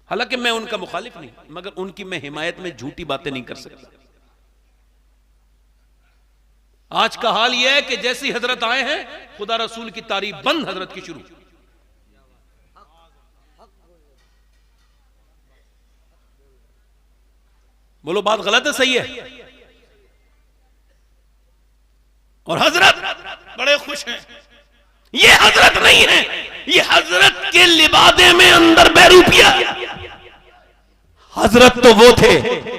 हालांकि मैं उनका मुखालिफ नहीं, मगर उनकी मैं हिमायत में झूठी बातें नहीं कर सकता। आज का हाल यह है कि जैसी हजरत आए हैं, खुदा रसूल की तारीफ बंद, हजरत की शुरू। बोलो बात गलत है सही है? और हजरत बड़े खुश हैं, ये हजरत नहीं है, ये हजरत के लिबादे में अंदर बहरूपिया। हजरत तो वो थे,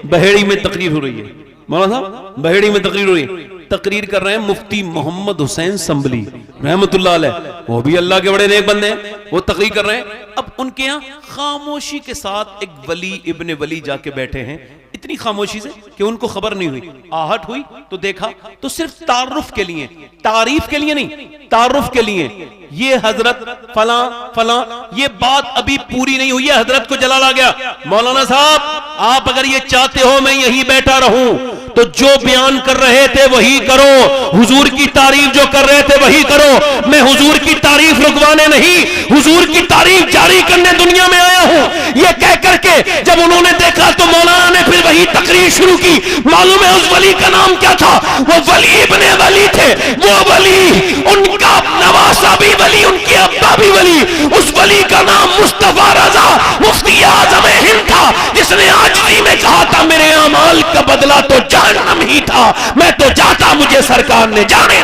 बहेड़ी में तकरीर हो रही है, मौलाना साहब बहेड़ी में तकरीर हो रही है, तकरीर कर रहे हैं मुफ्ती मोहम्मद हुसैन संभली रहमतुल्लाह अलैह, वो भी अल्लाह के बड़े नेक बंदे हैं, वो तकरीर कर रहे हैं। अब उनके यहाँ खामोशी के साथ एक वली इब्ने वली जाके बैठे हैं, इतनी खामोशी से कि उनको खबर नहीं हुई। आहट हुई तो देखा तो सिर्फ तारुफ के लिए, तारीफ के लिए नहीं, तारुफ के लिए, ये हजरत फला फला, ये बात अभी पूरी नहीं हुई है, हजरत को जलाल आ गया। मौलाना साहब आप अगर ये चाहते हो मैं यहीं बैठा रहूं तो जो बयान कर रहे थे वही करो, हुजूर की तारीफ जो कर रहे थे वही करो। मैं हुजूर की तारीफ रुकवाने नहीं, हुजूर की तारीफ जारी करने दुनिया में आया हूं। ये कह करके जब उन्होंने देखा तो मौलाना ने फिर वही तकरीर शुरू की। मालूम है उस वली का नाम क्या था? वो वली इब्ने वली थे। वो वली, उनका नवासा भी वली, उनके अब्बा भी वली। उस वली का नाम मुस्तफा रजा मुफ्ती आजम हिंद था, जिसने आजमी में कहा था मेरे अमाल का बदला तो जहन्नम ही था, मैं तो जाता मुझे सरकार ने जाने।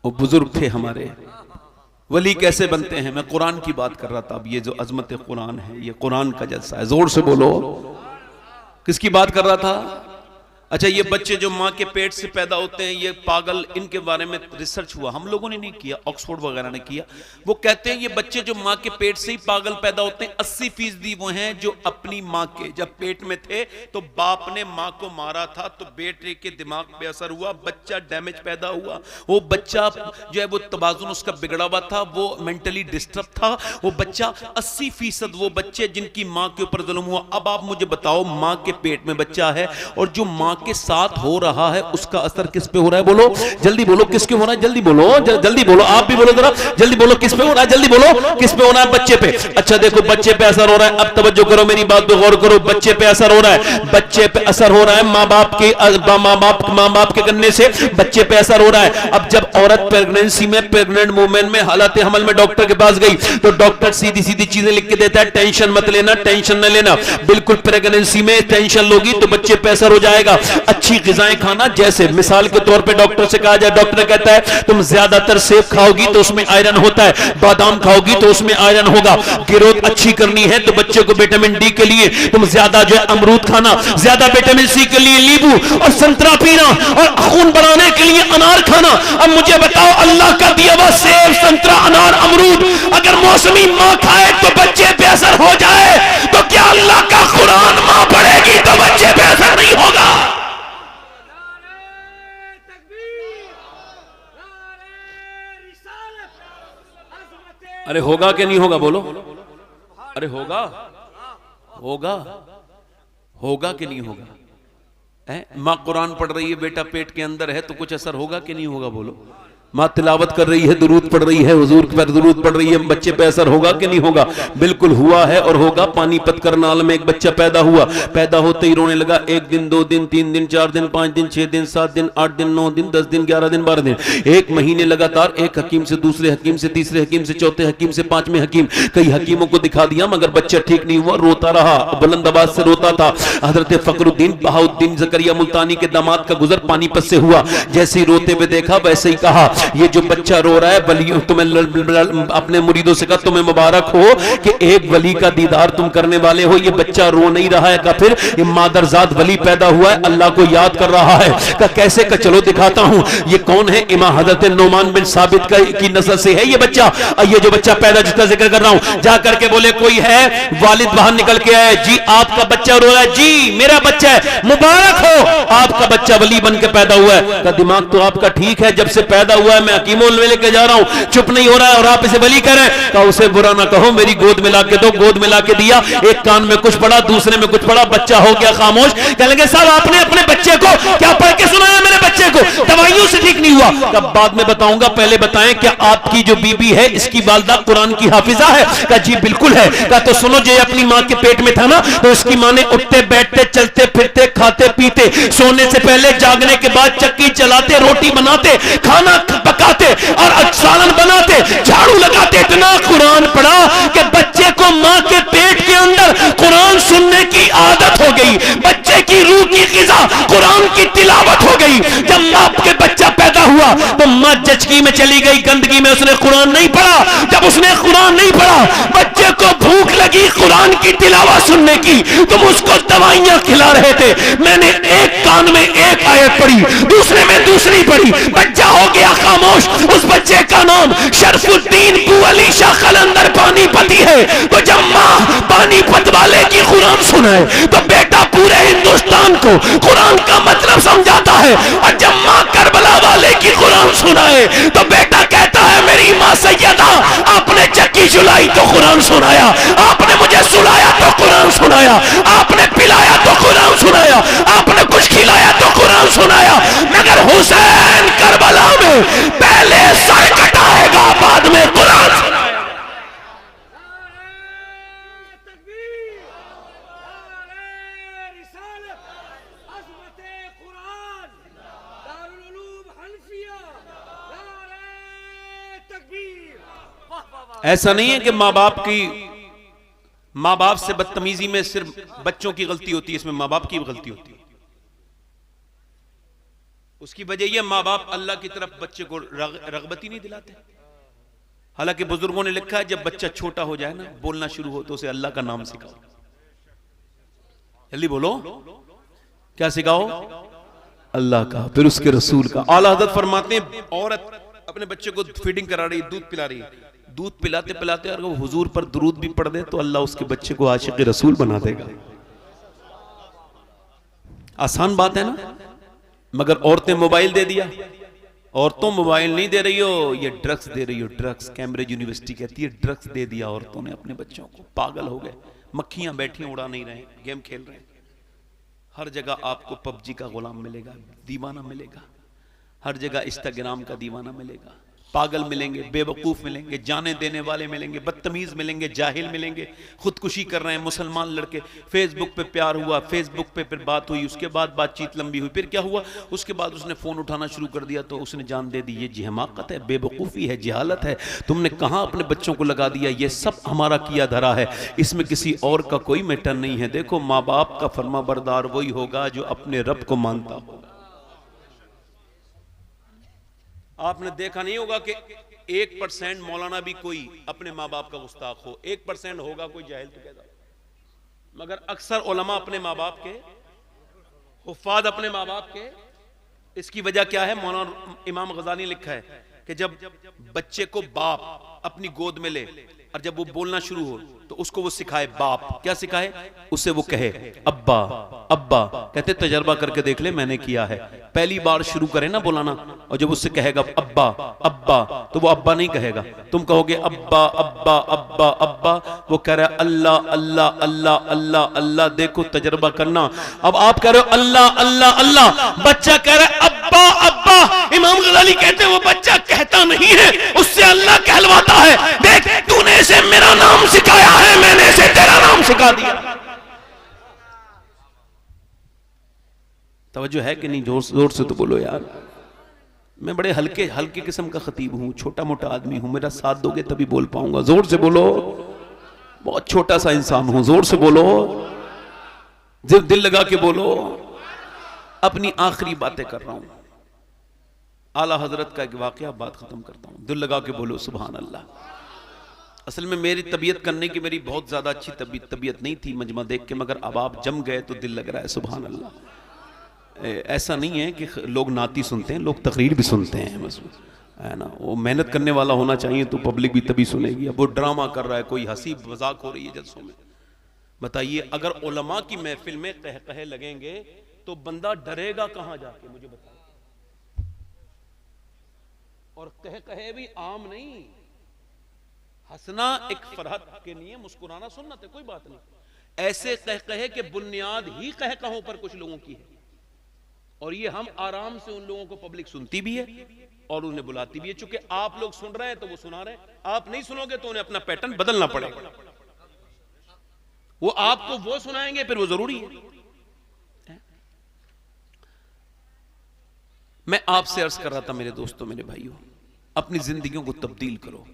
वो बुजुर्ग थे हमारे, वली कैसे बनते हैं, मैं कुरान की बात कर रहा था। अब ये जो अजमत कुरान है, ये कुरान का जलसा है, जोर से बोलो। किसकी बात कर रहा था? अच्छा, ये बच्चे जो माँ के पेट से पैदा होते हैं, ये पागल, इनके बारे में रिसर्च हुआ, हम लोगों ने नहीं किया, ऑक्सफोर्ड वगैरह ने किया। वो कहते हैं ये बच्चे जो माँ के पेट से ही पागल पैदा होते हैं, 80% वो हैं जो अपनी माँ के जब पेट में थे तो बाप ने माँ को मारा था, तो बेटे के दिमाग पे असर हुआ, बच्चा डैमेज पैदा हुआ। वो बच्चा जो है वो तवाज़ुन उसका बिगड़ा हुआ था, वो मेंटली डिस्टर्ब था। वो बच्चा 80% वो बच्चे जिनकी माँ के ऊपर जुल्म हुआ। अब आप मुझे बताओ, माँ के पेट में बच्चा है और जो माँ के साथ हो रहा है उसका असर किस पे हो रहा है? बोलो जल्दी बोलो, किसके हो रहा है? जल्दी बोलो, जल्दी बोलो, आप भी बोलो जरा जल्दी बोलो, किस पे हो रहा है? जल्दी बोलो, किस पे हो रहा है? बच्चे पे। अच्छा देखो, बच्चे पे असर हो रहा है। अब तवज्जो करो, मेरी बात पे गौर करो। बच्चे पे असर हो रहा है, बच्चे पे असर हो रहा है माँ बाप के करने से बच्चे पे असर हो रहा है। अब जब औरत प्रेगनेंसी में, प्रेग्नेंट वुमेन में, हालत हमल में डॉक्टर के पास गई तो डॉक्टर सीधी सीधी चीजें लिख के देता है, टेंशन मत लेना, टेंशन न लेना, बिल्कुल प्रेगनेंसी में टेंशन लोगी तो बच्चे पे असर हो जाएगा। अच्छी ग़िज़ाएं खाना, जैसे मिसाल के तौर पे डॉक्टर से कहा जाए, डॉक्टर कहता है तुम ज्यादातर सेब खाओगी तो उसमें आयरन होता है, बादाम खाओगी तो उसमें आयरन होगा। ग्रोथ अच्छी करनी है तो बच्चे को विटामिन डी के लिए तुम ज्यादा जो है अमरूद खाना, ज्यादा विटामिन सी के लिए नींबू और संतरा पीना, और खून बढ़ाने के लिए अनार खाना। अब मुझे बताओ, अल्लाह का दिया हुआ सेब, संतरा, अनार, अमरूद अगर मौसमी माँ खाए तो बच्चे पे असर हो जाए, तो क्या अल्लाह का कुरान माँ पढ़ेगी तो बच्चे पे असर नहीं होगा? अरे होगा कि नहीं होगा? बोलो, अरे होगा, होगा, होगा कि नहीं होगा? माँ कुरान पढ़ रही है, बेटा पेट के अंदर है, तो कुछ असर होगा कि नहीं होगा? बोलो। माँ तिलावत कर रही है, दुरूद पढ़ रही है, हुजूर पर दुरूद पढ़ रही है, बच्चे पे असर होगा कि नहीं होगा? बिल्कुल हुआ है और होगा। पानीपत करनाल में एक बच्चा पैदा हुआ, पैदा होते ही रोने लगा। 1 दिन, 2 दिन, 3 दिन, 4 दिन, 5 दिन, 6 दिन, 7 दिन, 8 दिन, 9 दिन, 10 दिन, 11 दिन, 12 दिन, 1 महीने लगातार एक हकीम से दूसरे हकीम से, तीसरे हकीम से, चौथे हकीम से, 5वें हकीम, कई हकीमों को दिखा दिया, मगर बच्चा ठीक नहीं हुआ। रोता रहा, बुलंद आवाज से रोता था। हजरत फखरुद्दीन बहाउद्दीन ज़करिया मुल्तानी के दामाद का गुजर पानीपत से हुआ। जैसे ही रोते हुए देखा, वैसे ही कहा, ये जो बच्चा रो रहा है, वली, तुम्हें अपने मुरीदों से कहा तुम्हें मुबारक हो कि एक वली का दीदार तुम करने वाले हो। ये बच्चा रो नहीं रहा है, का फिर ये मादरजाद वली पैदा हुआ है, अल्लाह को याद कर रहा है। का कैसे? का चलो दिखाता हूं। ये कौन है? इमाम हजरत नोमान बिन साबित की नस्ल से है ये बच्चा। ये जो बच्चा पैदा, जिसका जिक्र कर रहा हूं, जा करके बोले कोई है, वालिद बाहर निकल के आए, जी आपका बच्चा रो रहा है, जी मेरा बच्चा है, मुबारक हो, आपका बच्चा वली बन के पैदा हुआ है। का दिमाग तो आपका ठीक है, जब से पैदा हुआ है मैं हकीमों में लेके जा रहा हूं, चुप नहीं हो रहा है और आप इसे वली कर रहे हैं। का उसे बुरा ना कहो, मेरी गोद में लाके दो। गोद में लाके दिया, एक कान में कुछ पड़ा, दूसरे में कुछ पड़ा, बच्चा हो गया खामोश। कहने लगे साहब आपने अपने बच्चे को क्या पढ़ के सुनाया? मेरे बच्चे को दवाइयों से ठीक नहीं हुआ। कब? बाद में बताऊंगा, पहले बताएं क्या आपकी जो बीबी है इसकी वालिदा कुरान की हाफिजा है? का जी बिल्कुल है। का तो सुनो, जो अपनी माँ के पेट में था ना, तो इसकी माँ ने उठते बैठते, चलते फिरते, खाते पीते, सोने से पहले, जागने के बाद, चक्की चलाते, रोटी बनाते, खाना पकाते और सालन बनाते, झाड़ू लगाते, इतना कुरान पढ़ा कि बच्चे को मां के पेट के अंदर कुरान सुनने की आदत हो गई, बच्चे की रूह की ग़िज़ा कुरान की तिलावत हो गई। जब मां के बच्चा पैदा हुआ तो मां जचकी में चली गई, गंदगी में, उसने कुरान नहीं पढ़ा। जब उसने कुरान नहीं पढ़ा, बच्चे को भूख लगी कुरान की तिलावत सुनने की, तुम उसको दवाइयां खिला रहे थे। मैंने एक कान में एक आयत पढ़ी, दूसरे में दूसरी पढ़ी, बच्चा हो गया खामोश। उस बच्चे का नाम शरफुद्दीन बुअली शाह कलंदर पानीपती है। तो जब मां पानीपत वाले की कुरान सुनाए तो बेटा पूरे हिंदुस्तान को कुरान का मतलब समझाता है, और जब मां करबला वाले की कुरान सुनाए तो बेटा कहता है मेरी मां सैयदा आपने चक्की चुलाई तो कुरान सुनाया, आपने मुझे सुलाया तो कुरान सुनाया, आपने पिलाया तो कुरान सुनाया, आपने कुछ खिलाया तो कुरान सुनाया। मगर हुसैन करबला में पहले सर कटाएगा बाद में कुरान सुनाएगा। ऐसा नहीं है कि माँ बाप से बदतमीजी में सिर्फ बच्चों की गलती होती है, इसमें माँ बाप की भी गलती होती है। उसकी वजह यह माँ बाप अल्लाह की तरफ बच्चे को रगबत ही नहीं दिलाते। हालांकि बुजुर्गों ने लिखा है जब बच्चा छोटा हो जाए ना, बोलना शुरू हो तो उसे अल्लाह का नाम सिखाओ। जल्दी बोलो, क्या सिखाओ? अल्लाह का, फिर उसके रसूल का। आला हज़रत फरमाते हैं औरत अपने बच्चे को फीडिंग करा रही, दूध पिला रही, दूध पिलाते पिलाते अगर वो हुजूर पर दुरूद भी पढ़ दे तो अल्लाह उसके बच्चे को आशिक रसूल बना देगा। आसान बात है ना? मगर औरतें मोबाइल दे दिया। औरतों मोबाइल नहीं दे रही हो, ये ड्रग्स दे रही हो, ड्रग्स। कैम्ब्रिज यूनिवर्सिटी कहती है ड्रग्स दे दिया औरतों ने अपने बच्चों को। पागल हो गए, मक्खियां बैठी उड़ा नहीं रहे, गेम खेल रहे हैं। हर जगह आपको पबजी का गुलाम मिलेगा, दीवाना मिलेगा, हर जगह इंस्टाग्राम का दीवाना मिलेगा। पागल मिलेंगे, बेवकूफ मिलेंगे, जाने देने वाले मिलेंगे, बदतमीज मिलेंगे, जाहिल मिलेंगे, खुदकुशी कर रहे हैं मुसलमान लड़के। फेसबुक पे प्यार हुआ, फेसबुक पे फिर बात हुई, उसके बाद बातचीत लंबी हुई, फिर क्या हुआ, उसके बाद उसने फोन उठाना शुरू कर दिया तो उसने जान दे दी। ये जिहमाकत है, बेवकूफ़ी है, जहालत है। तुमने कहाँ अपने बच्चों को लगा दिया? ये सब हमारा किया धरा है, इसमें किसी और का कोई मैटर नहीं है। देखो, माँ बाप का फर्मा बरदार वही होगा जो अपने रब को मानता होगा। आपने देखा नहीं होगा कि 1% मौलाना भी कोई अपने माँ बाप का गुस्ताख हो, 1% होगा कोई जाहिल तो कहता, मगर अक्सर उलमा अपने माँ बाप के, हुफ़ाज़ अपने माँ बाप के। इसकी वजह क्या है? मौलाना इमाम गज़ाली लिखा है कि जब बच्चे को बाप अपनी गोद में ले और जब वो बोलना शुरू हो तो उसको वो सिखाए। बाप क्या सिखाए? उसे वो कहे अब्बा अब्बा। कहते तजर्बा करके देख ले, मैंने किया है। पहली बार शुरू करे ना बुलाना, और जब उससे कहेगा अब्बा अब्बा तो वो अब्बा नहीं कहेगा। तुम कहोगे अब्बा अब्बा अब्बा अब्बा, वो कह रहा है अल्लाह अल्लाह अल्लाह अल्लाह अल्लाह। देखो तजर्बा करना। अब आप कह रहे हो अल्लाह अल्लाह अल्लाह, बच्चा कह रहा है अब्बा अब्बा। इमाम गज़ाली कहते हैं वो बच्चा कहता नहीं है, उससे अल्लाह कहलवाता है। देख, तूने इसे मेरा नाम सिखाया है, मैंने इसे तेरा नाम सिखा दिया। तवज्जो है कि नहीं? जोर से तो बोलो यार। मैं बड़े हल्के हल्के किस्म का खतीब हूं, छोटा मोटा आदमी हूं, मेरा साथ दोगे तभी बोल पाऊंगा। जोर से बोलो। बहुत छोटा सा इंसान हूं, जोर से बोलो, दिल लगा के बोलो। अपनी आखिरी बातें कर रहा हूं। आला हजरत का एक वाकया, बात खत्म करता हूं। दिल लगा के बोलो सुभान अल्लाह। असल में मेरी तबीयत करने की मेरी बहुत ज्यादा अच्छी तबीयत नहीं थी मजमा देख के, मगर अब आप जम गए तो दिल लग रहा है सुभान अल्लाह। ऐसा नहीं है कि लोग नाती सुनते हैं, लोग तकरीर भी सुनते हैं, बस है ना। वो मेहनत करने वाला होना चाहिए तो पब्लिक भी तभी सुनेगी। अब वो ड्रामा कर रहा है, कोई हंसी मजाक हो रही है जलसों में। बताइए, अगर उलमा की महफिल में कह कहे लगेंगे तो बंदा डरेगा कहां जाके? मुझे बताओ। और कह कहे भी आम नहीं, हंसना एक फरहत के लिए, मुस्कुराना सुन्नत है, कोई बात नहीं। ऐसे कह कहे कि बुनियाद ही कह कहों पर कुछ लोगों की है, और ये हम आराम से उन लोगों को पब्लिक सुनती भी है और उन्हें बुलाती भी है। चूंकि आप लोग सुन रहे हैं तो वो सुना रहे हैं, आप नहीं सुनोगे तो उन्हें अपना पैटर्न बदलना पड़ेगा। वो आपको वो सुनाएंगे फिर वो जरूरी है। मैं आपसे अर्ज कर रहा था मेरे दोस्तों, मेरे भाइयों, अपनी जिंदगियों को तब्दील करो।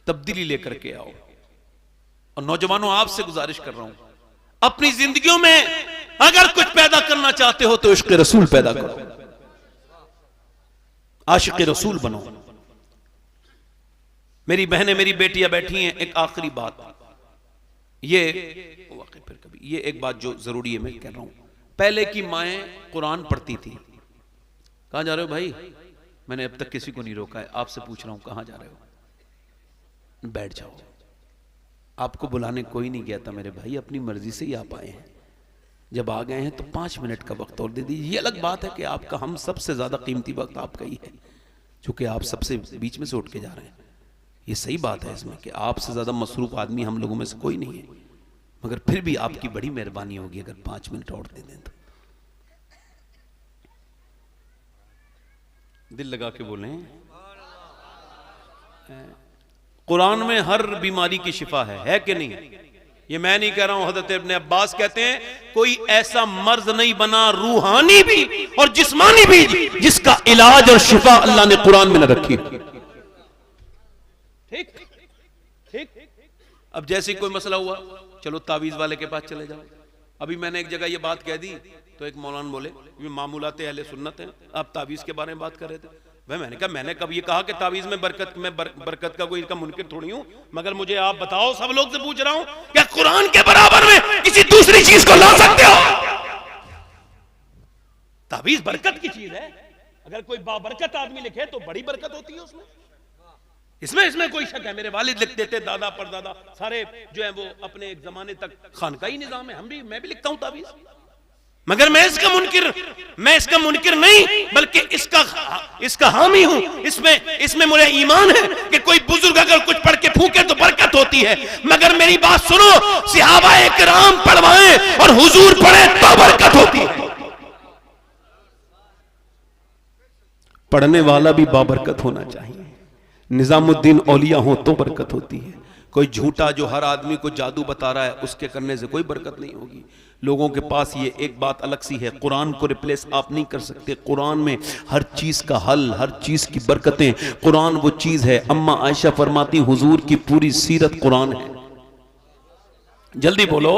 तब्दीली लेकर के आओ। और नौजवानों, आपसे गुजारिश कर रहा हूं, अपनी जिंदगियों में अगर कुछ पैदा करना चाहते हो तो इश्क़ रसूल पैदा करो, आशिक़ रसूल बनो। मेरी बहनें, मेरी बेटियां बैठी हैं, एक आखिरी बात, ये फिर कभी ये एक बात जो जरूरी है मैं कह रहा हूं। पहले की माएँ कुरान पढ़ती थी। कहां जा रहे हो भाई? मैंने अब तक किसी को नहीं रोका है, आपसे पूछ रहा हूं कहां जा रहे हो? बैठ जाओ, आपको बुलाने कोई नहीं गया था मेरे भाई, अपनी मर्जी से ही आप आए हैं। जब आ गए हैं तो 5 मिनट का वक्त और दे दीजिए। ये अलग बात है कि आपका, हम सबसे ज्यादा कीमती वक्त आपका ही है, चूंकि आप सबसे बीच में से उठ के जा रहे हैं। ये सही बात है इसमें कि आपसे ज्यादा मसरूफ आदमी हम लोगों में से कोई नहीं है, मगर फिर भी आपकी बड़ी मेहरबानी होगी अगर 5 मिनट और दे दें तो। दिल लगा के बोलें, कुरान में हर बीमारी की शिफा है कि नहीं? ये मैं नहीं कह रहा हूं, हज़रत इब्न अब्बास कहते हैं कोई ऐसा मर्ज नहीं बना, रूहानी भी और जिस्मानी भी, जिसका इलाज और शिफा अल्लाह ने कुरान में न रखी। ठीक ठीक। अब जैसे कोई मसला हुआ, चलो तावीज वाले के पास चले जाओ। अभी मैंने एक जगह ये बात कह दी तो एक मौलाना बोले ये मामूलात अहले सुन्नत हैं, आप तावीज के बारे में बात कर रहे थे। भाई मैंने कहा, मैंने कब ये कहा कि तावीज में बरकत का कोई इसका मुनकिर थोड़ी हूं, मगर मुझे आप बताओ, सब लोग से पूछ रहा हूं, क्या कुरान के बराबर में किसी दूसरी चीज को ला सकते हो? तावीज बरकत की चीज है, अगर कोई बाबरकत आदमी लिखे तो बड़ी बरकत होती है उसमें, इसमें कोई शक है। मेरे वालिद लिख देते, दादा परदादा सारे जो है वो अपने एक जमाने तक खानकाही निजाम है, मैं भी लिखता हूं तावीज, मगर मैं इसका मुनकिर नहीं, बल्कि इसका हामी हूं। इसमें मुझे ईमान है कि कोई बुजुर्ग अगर कुछ पढ़ के फूके तो बरकत होती है। मगर मेरी बात सुनो, सहाबा इकराम पढ़वाएं और हुजूर पढ़े तो बरकत होती है। पढ़ने वाला भी बाबरकत होना चाहिए, निजामुद्दीन औलिया हो तो बरकत होती है। कोई झूठा जो हर आदमी को जादू बता रहा है, उसके करने से कोई बरकत नहीं होगी। लोगों के पास ये एक बात अलग सी है, कुरान को रिप्लेस आप नहीं कर सकते। कुरान में हर चीज का हल, हर चीज की बरकतें, कुरान वो चीज है। अम्मा आयशा फरमाती हुजूर की पूरी सीरत कुरान है। जल्दी बोलो,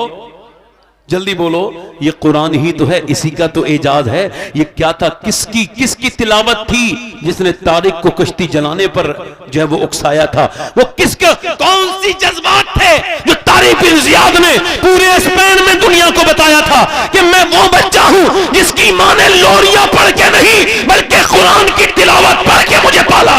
जल्दी बोलो, ये कुरान ही तो है, इसी का तो एजाज है। ये क्या था, किसकी तिलावत थी जिसने तारिक को कश्ती जलाने पर जो है वो उकसाया था? वो किसका, कौन सी जज्बात थे जो तारिक बिन जियाद ने पूरे स्पेन में दुनिया को बताया था कि मैं वो बच्चा हूं जिसकी मां ने लोरियां पढ़ के नहीं बल्कि कुरान की तिलावत पढ़ के मुझे पाला।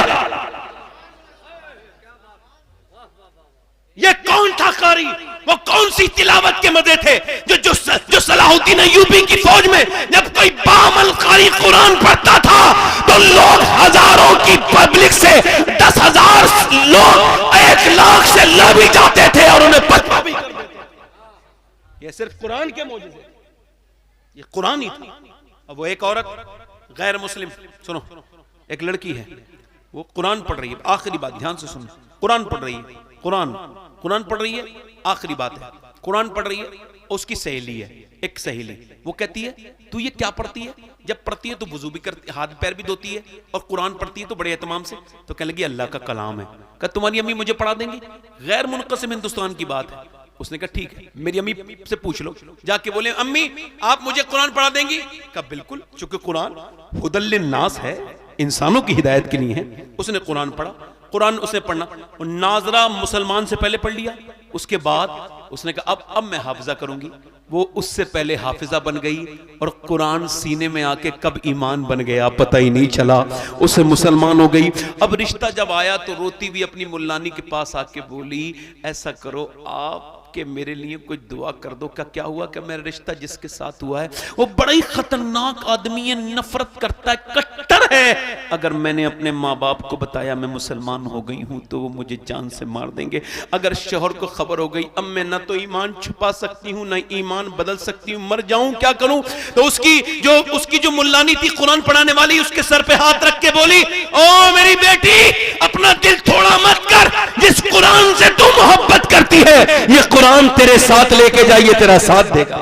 ये कौन था कारी? वो कौन सी तिलावत के मजे थे जो सलाहुद्दीन अय्यूबी की फौज में जब कोई बामल कारी कुरान पढ़ता था तो लोग हजारों की पब्लिक से 10,000 लोग 1 लाख से लड़ भी जाते थे और उन्हें पता भी कर देते थे। ये सिर्फ कुरान के मौजूद, ये कुरान ही था। अब वो एक औरत गैर मुस्लिम, सुनो, एक लड़की है, वो कुरान पढ़ रही है। आखिरी बात ध्यान से सुनो, कुरान पढ़ रही है, कुरान पढ़ रही है। आखिरी बात है, कुरान पढ़ रही है, उसकी सहेली है, एक सहेली, वो कहती है तू ये क्या पढ़ती है? जब पढ़ती है तो वुजू भी करती, हाथ पैर भी धोती है, और कुरान पढ़ती है तो बड़े एहतमाम से। तो कहने लगी अल्लाह का कलाम है। कहा तुम्हारी अम्मी मुझे पढ़ा देंगी? गैर मुनक़सिम हिंदुस्तान की बात है। उसने कहा ठीक है, मेरी अम्मी से पूछ लो। जाके बोले अम्मी आप मुझे कुरान पढ़ा देंगी? कहा बिल्कुल, चूंकि कुरान हुदल लिन्नास है, इंसानों की हिदायत के लिए है। उसने कुरान पढ़ा, कुरान उसने पढ़ना, नाजरा मुसलमान से पहले पढ़ लिया। उसके बाद उसने कहा अब मैं हाफिजा करूंगी। वो उससे पहले हाफिजा बन गई और कुरान सीने में आके कब ईमान बन गया पता ही नहीं चला, उसे मुसलमान हो गई। अब रिश्ता जब आया तो रोती हुई अपनी मुल्लानी के पास आके बोली ऐसा करो आप कि मेरे लिए कोई दुआ कर दो। क्या हुआ कि मेरा रिश्ता जिसके साथ हुआ है वो बड़ा ही खतरनाक आदमी है, नफरत करता है, कट्टर है। अगर मैंने अपने माँ बाप को बताया मैं मुसलमान हो गई हूं तो वो मुझे जान से मार देंगे। अगर शोहर को खबर हो गई अब मैं ना तो ईमान छुपा सकती हूँ ना ईमान बदल सकती हूँ, मर जाऊं क्या करूं? तो उसकी जो मुल्लानी थी कुरान पढ़ाने वाली, उसके सर पे हाथ रख के बोली ओ मेरी बेटी अपना दिल थोड़ा मत कर, जिस कुरान से तू मोहब्बत करती है ये कुरान तेरे साथ लेके जाइए, तेरा साथ देगा।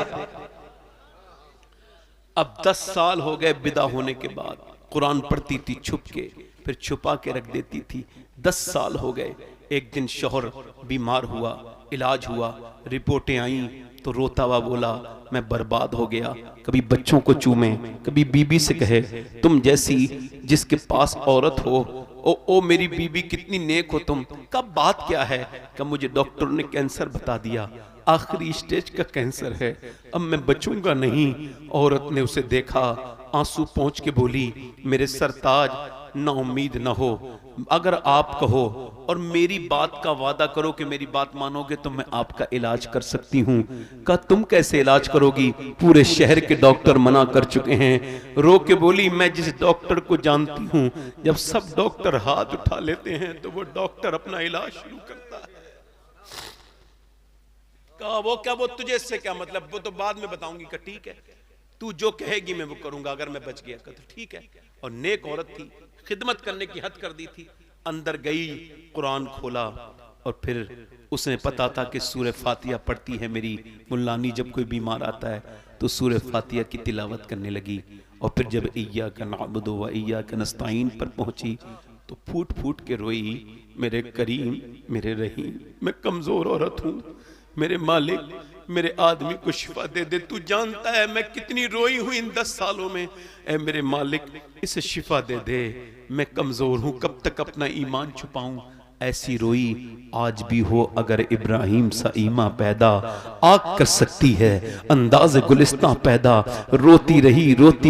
अब 10 साल हो गए विदा होने के बाद, कुरान पढ़ती थी छुप के, फिर छुपा के रख देती थी। 10 साल हो गए। एक दिन शौहर बीमार हुआ, इलाज हुआ, रिपोर्टें आई तो रोता हुआ बोला मैं बर्बाद हो गया। कभी बच्चों को चूमे, कभी बीबी से कहे तुम जैसी जिसके पास औरत हो, ओ मेरी बीबी कितनी नेक हो तुम। कब बात क्या है कि मुझे डॉक्टर ने कैंसर बता दिया, आखिरी स्टेज का कैंसर है, अब मैं बचूंगा नहीं। औरत ने उसे देखा, आंसू पहुंच के बोली मेरे सरताज ना उम्मीद ना हो, अगर आप कहो और मेरी बात का वादा करो कि मेरी बात मानोगे तो मैं आपका इलाज कर सकती हूँ। कहा तुम कैसे इलाज करोगी, पूरे शहर के डॉक्टर मना कर चुके हैं। रो के बोली मैं जिस डॉक्टर को जानती हूँ, जब सब डॉक्टर हाथ उठा लेते हैं तो वो डॉक्टर अपना इलाज शुरू करता है। कहा वो क्या, वो तुझे इससे क्या मतलब, वो तो बाद में बताऊंगी। का ठीक है, तू जो कहेगी मैं वो करूंगा अगर मैं बच गया। का तो ठीक है। और नेक औरत थी, खिदमत करने की हद कर दी थी। अंदर गई, कुरान खोला और फिर उसने पता था कि सूरह फातिहा पढ़ती है मेरी मुल्लानी, जब कोई बीमार आता है तो सूरह फातिहा की तिलावत करने लगी। और फिर जब इय्याका नअबुदु व इय्याका नस्तईन पर पहुंची तो फूट फूट के रोई, मेरे करीम मेरे रहीम, मैं कमजोर औरत हूँ, मेरे मालिक मेरे आदमी को शिफा दे दे, तू जानता है मैं कितनी रोई हूं इन 10 सालों में, ऐ मेरे मालिक इसे शिफा दे दे, मैं कमजोर हूं, कब तक अपना ईमान छुपाऊं। ऐसी रोई आज भी हो अगर इब्राहिम सा ईमा पैदा, आग कर सकती है अंदाज गुलिस्तां पैदा। रोती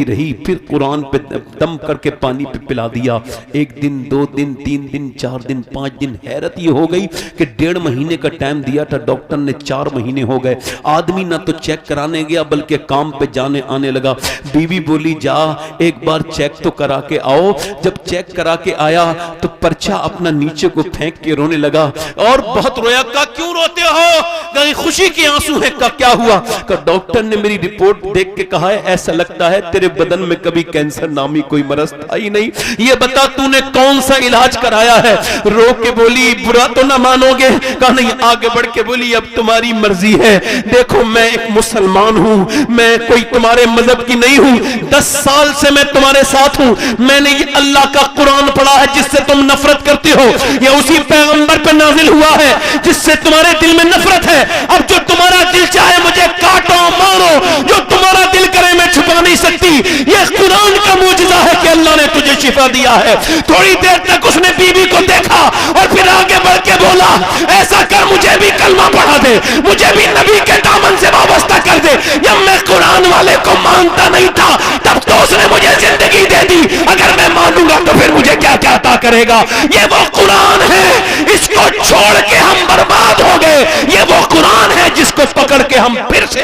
रही फिर कुरान पे दम करके पानी पे पिला दिया। 1 दिन 2 दिन 3 दिन 4 दिन 5 दिन। हैरत ये हो गई कि 1.5 महीने का टाइम दिया था डॉक्टर ने, 4 महीने हो गए। आदमी ना तो चेक कराने गया बल्कि काम पे जाने आने लगा। बीवी बोली जा एक बार चेक तो करा के आओ। जब चेक करा के आया तो पर्चा अपना नीचे को फेंक के रोने लगा और बहुत रोया। का क्यों रोते हो, कहीं खुशी के आंसू है। का क्या हुआ, का डॉक्टर ने मेरी रिपोर्ट देख के कहा है ऐसा लगता है तेरे बदन में कभी कैंसर नामी कोई मरज था ही नहीं, ये बता तूने कौन सा इलाज कराया है। रो के बोली बुरा तो ना मानोगे। कहा नहीं। आगे बढ़ के बोली अब तुम्हारी मर्जी है, देखो मैं एक मुसलमान हूं, मैं कोई तुम्हारे मजहब की नहीं हूं, 10 साल से मैं तुम्हारे साथ हूं, मैंने ये अल्लाह का कुरान पढ़ा है जिससे तुम नफरत करते हो, ये उसी पैगंबर पे नाजिल हुआ है जिससे तुम्हारे दिल में नफरत है। अब जो तुम्हारा दिल चाहे मुझे काटो मारो, जो तुम्हारा दिल करे मैं छुपा नहीं सकती। ये कुरान का मुजज़ा है कि अल्लाह ने तुझे शिफा दिया है। थोड़ी देर तक उसने बीवी को देखा और फिर आगे बढ़ के बोला ऐसा कर मुझे भी कलमा पढ़ा दे, मुझे भी नबी के दामन से वाबस्ता कर दे। जब मैं कुरान वाले को मानता नहीं था तब तो उसने मुझे जिंदगी दे दी, अगर मैं मानूंगा तो फिर मुझे क्या क्या अता करेगा। ये वो कुरान है, इसको छोड़ के हम बर्बाद हो गए। ये वो कुरान है जिसको पकड़ के हम फिर से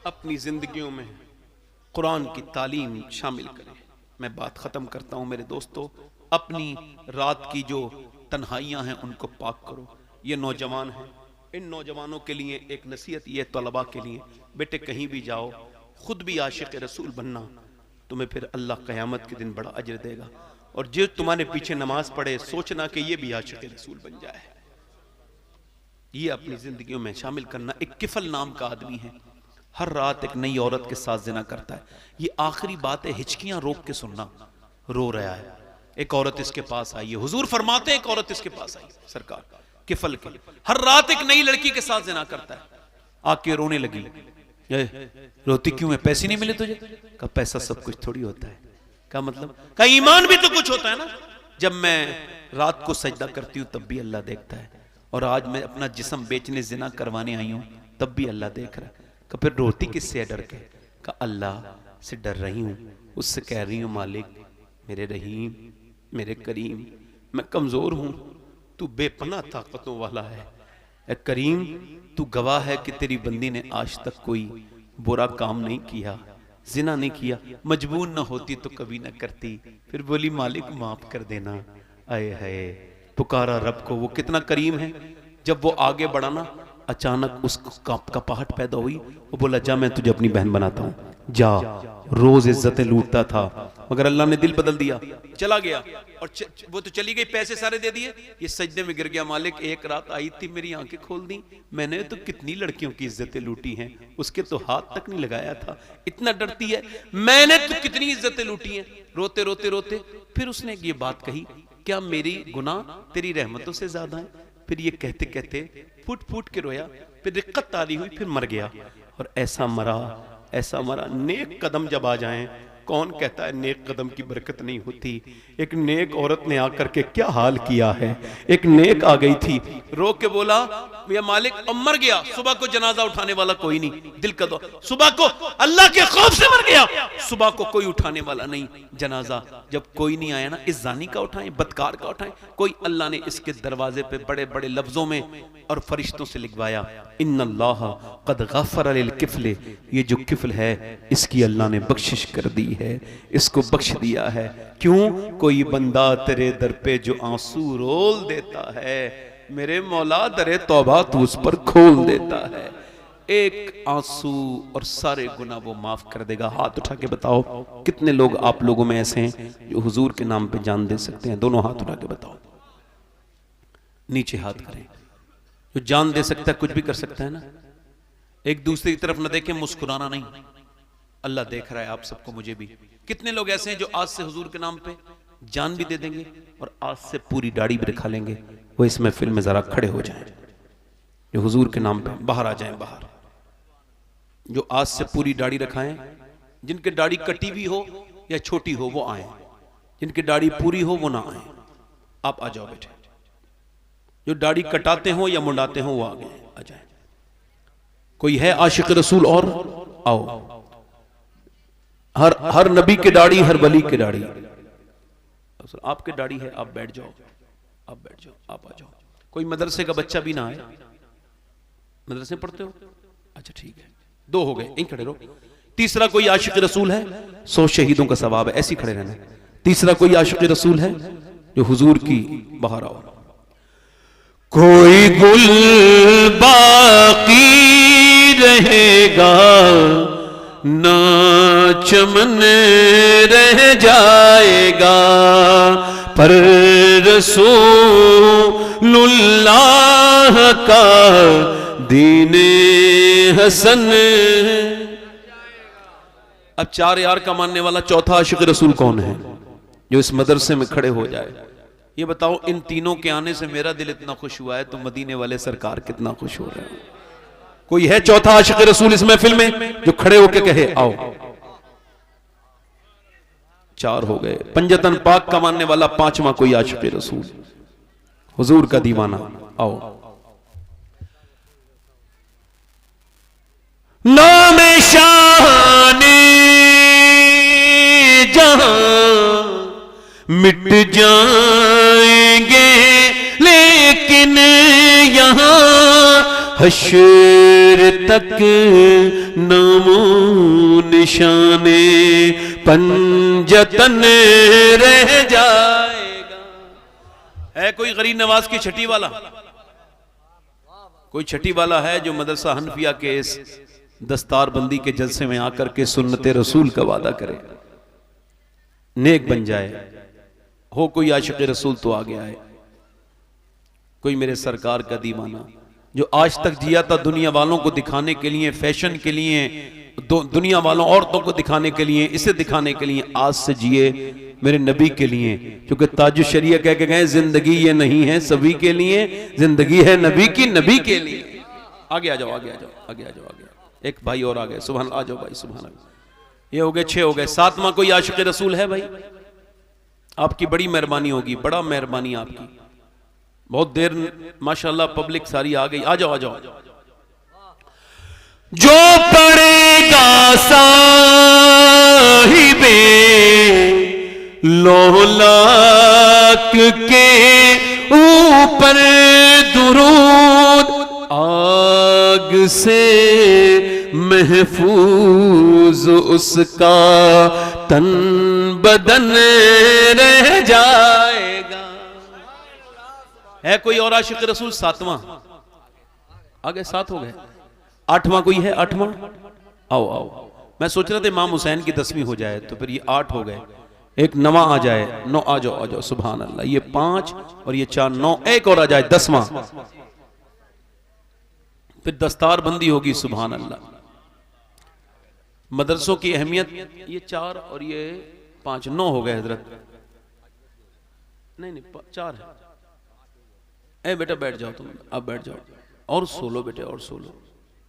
अपनी जिंदगियों में कुरान की तालीम शामिल करें। मैं बात खत्म करता हूं मेरे दोस्तों, अपनी रात की जो तन्हाइयां हैं उनको पाक करो। ये नौजवान हैं, इन नौजवानों के लिए एक नसीहत, ये तलबा के लिए, बेटे कहीं भी जाओ खुद भी आशिक रसूल बनना, तुम्हें फिर अल्लाह क़यामत के दिन बड़ा अजर देगा। और जो तुम्हारे पीछे नमाज पढ़े सोचना कि ये भी आशिक रसूल बन जाए। ये अपनी जिंदगियों में शामिल करना। एक किफल नाम का आदमी है, हर रात एक नई औरत के साथ जिना करता है। ये आखिरी बात है, हिचकियां रोक के सुनना, रो रहा है। एक औरत इसके पास आई है, हुजूर फरमाते हैं एक औरत इसके पास आई, सरकार किफल के, हर रात एक नई लड़की के साथ जिना करता है। आके रोने लगी, रोती क्यों है, पैसे नहीं मिले तुझे? का पैसा सब कुछ थोड़ी होता है। का मतलब? का ईमान भी तो कुछ होता है ना। जब मैं रात को सजदा करती हूं तब भी अल्लाह देखता है, और आज मैं अपना जिस्म बेचने जिना करवाने आई हूं तब भी अल्लाह देख रहा है। का फिर रोती किससे है? डर के। का अल्लाह से डर रही हूं, उससे कह रही हूं मालिक मेरे रहीम मेरे करीम, मैं कमजोर हूं, तू बेपनाह ताकतों वाला है। ए करीम तू गवाह है कि तेरी बंदी ने आज तक कोई बुरा काम नहीं किया, जिना नहीं किया, मजबूर ना होती तो कभी ना करती। फिर बोली मालिक माफ कर देना। आए हाय, पुकारा रब को, वो कितना करीम है। जब वो आगे बढ़ा ना, अचानक उसका कपाहट पैदा हुई। वो बोला जा मैं तुझे अपनी बहन बनाता हूं, जा रोज इज्जतें लूटता था, मगर अल्लाह ने दिल बदल दिया, चला गया। और वो तो चली गई, पैसे सारे दे दिए, ये सजदे में गिर गया, मालिक एक रात आई थी मेरी आंखें खोल दी, मैंने तो कितनी लड़कियों की इज्जतें लूटी हैं, उसके तो हाथ तक नहीं लगाया था, इतना डरती है, मैंने तो कितनी इज्जतें लूटी हैं। रोते रोते रोते फिर उसने ये बात कही, क्या मेरी गुनाह तेरी रहमतों से ज्यादा है? फिर ये कहते कहते फूट फूट के रोया, फिर दिक्कत तारी हुई, फिर मर गया। और ऐसा मरा, ऐसा मरा। नेक कदम जब आ जाएं, कौन कहता है नेक कदम की बरकत नहीं होती? एक नेक औरत ने आकर के क्या हाल किया है। एक नेक आ गई थी, रो के बोला या मालिक अब मर गया, सुबह को जनाजा उठाने वाला कोई नहीं, दिल का दो, सुबह को अल्लाह के खौफ से मर गया, सुबह को कोई उठाने वाला नहीं जनाजा। जब कोई नहीं आया ना, इस जानी का उठाएं, बदकार का उठाएं, कोई अल्लाह ने इसके दरवाजे पे बड़े बड़े लफ्जों में और फरिश्तों से लिखवाया, इन्नल्लाह क़द गफ़र लिल किफ़ल, ये जो किफ़ल है इसकी अल्लाह ने बख्शिश कर दी है, इसको बख्श दिया है। क्यों? कोई बंदा तेरे दर पे जो आंसू रोल देता है, मेरे मौला दरे तौबा तू उस पर खोल देता है, एक आंसू और सारे गुनाह वो माफ कर देगा। हाथ उठा के बताओ कितने लोग आप लोगों में ऐसे हैं जो हुजूर के नाम पे जान दे सकते हैं? दोनों हाथ उठा के बताओ, नीचे हाथ करें। जो जान दे सकता है कुछ भी कर सकता है ना। एक दूसरे की तरफ न देखें, मुस्कुराना नहीं, अल्लाह देख रहा है आप सबको, मुझे भी। कितने लोग ऐसे हैं जो आज से हुजूर के नाम पे जान भी दे देंगे और आज से पूरी दाढ़ी भी रखा लेंगे, वो इस महफिल में जरा खड़े हो जाएं, जो हुजूर के नाम पे बाहर आ जाएं। बाहर जो आज से पूरी दाढ़ी रखाएं, जिनके दाढ़ी कटी भी हो या छोटी हो वो आए, जिनकी दाढ़ी पूरी हो वो ना आए। आप आ जाओ बेटे, जो दाढ़ी कटाते हो या मुंडाते हो वो आगे आ जाए। कोई है आशिक रसूल? और आओ, हर नबी की दाढ़ी, हर वली की दाढ़ी। आपके दाढ़ी है, आप बैठ जाओ, आप बैठ जाओ, आप आ जाओ। कोई मदरसे का बच्चा भी ना आए? मदरसे पढ़ते हो? अच्छा ठीक है, दो हो गए, इन खड़े रहो। तीसरा कोई आशिक रसूल है? 100 शहीदों का सवाब है, ऐसे खड़े रहना। तीसरा कोई आशिक रसूल है जो हुजूर की? बाहर आओ। कोई गुल बाकी रहेगा ना चमन रह जाएगा, पर रसूलुल्लाह का दीने हसन। अब 4 यार का मानने वाला चौथा आशिक रसूल कौन है जो इस मदरसे में खड़े हो जाए? ये बताओ, इन तीनों के आने से मेरा दिल इतना खुश हुआ है तो मदीने वाले सरकार कितना खुश हो रहे हैं। कोई है चौथा आशिक रसूल इस महफिल में जो खड़े होके कहे आओ? 4 हो गए। पंजतन पाक का मानने वाला 5वां कोई आशिक रसूल, हुजूर का दीवाना, आओ। नाम शाने जहां मिट जाएंगे लेकिन यहां हश्र तक नामो निशाने पंजतन रह जाएगा। है कोई गरीब नवाज की छठी वाला? कोई छठी वाला है जो मदरसा हनफिया के इस दस्तारबंदी के जलसे में आकर के सुन्नते रसूल का वादा करे, नेक बन जाए? हो कोई आशिक रसूल तो आगे आए। कोई मेरे सरकार का दीवाना जो आज तक जिया था दुनिया वालों को दिखाने के लिए, फैशन के लिए, दुनिया वालों औरतों को दिखाने के लिए, इसे दिखाने के लिए, आज से जिए मेरे नबी के लिए। क्योंकि ताजुश शरिया कह के गए, जिंदगी ये नहीं है सभी के लिए, जिंदगी है नबी की, नबी के लिए। आगे आ जाओ, आगे आ जाओ, आगे आ जाओ, आगे। एक भाई और आ गए, सुभान, आ जाओ भाई, सुभान अल्लाह। ये हो गए 6 हो गए। 7वां कोई आशिक रसूल है? भाई आपकी बड़ी मेहरबानी होगी, बड़ा मेहरबानी आपकी। बहुत देर माशाल्लाह पब्लिक सारी आ गई, आ जाओ, आ जाओ। जो पड़ेगा साहिबे लोलाक के ऊपर दुरूद, आग से महफूज उसका तन बदन रह जाएगा। है कोई और आशिक रसूल? 7वां आ गए, 7 हो गए। 8वां कोई है? 8वां आओ, आओ। मैं सोच रहा था इमाम हुसैन की 10वीं हो जाए तो फिर ये 8 हो गए, एक 9 आ जाए, 9 आ जाओ सुभान अल्लाह, ये 5 और ये 4, 9, एक और आ जाए 10वां, फिर दस्तार बंदी होगी सुभान अल्लाह। मदरसों की अहमियत, ये 4 और ये 5, 9 हो गए हजरत, नहीं 4 है। ए बेटा बैठ जाओ तुम, अब बैठ जाओ और सो लो बेटे, और सो लो,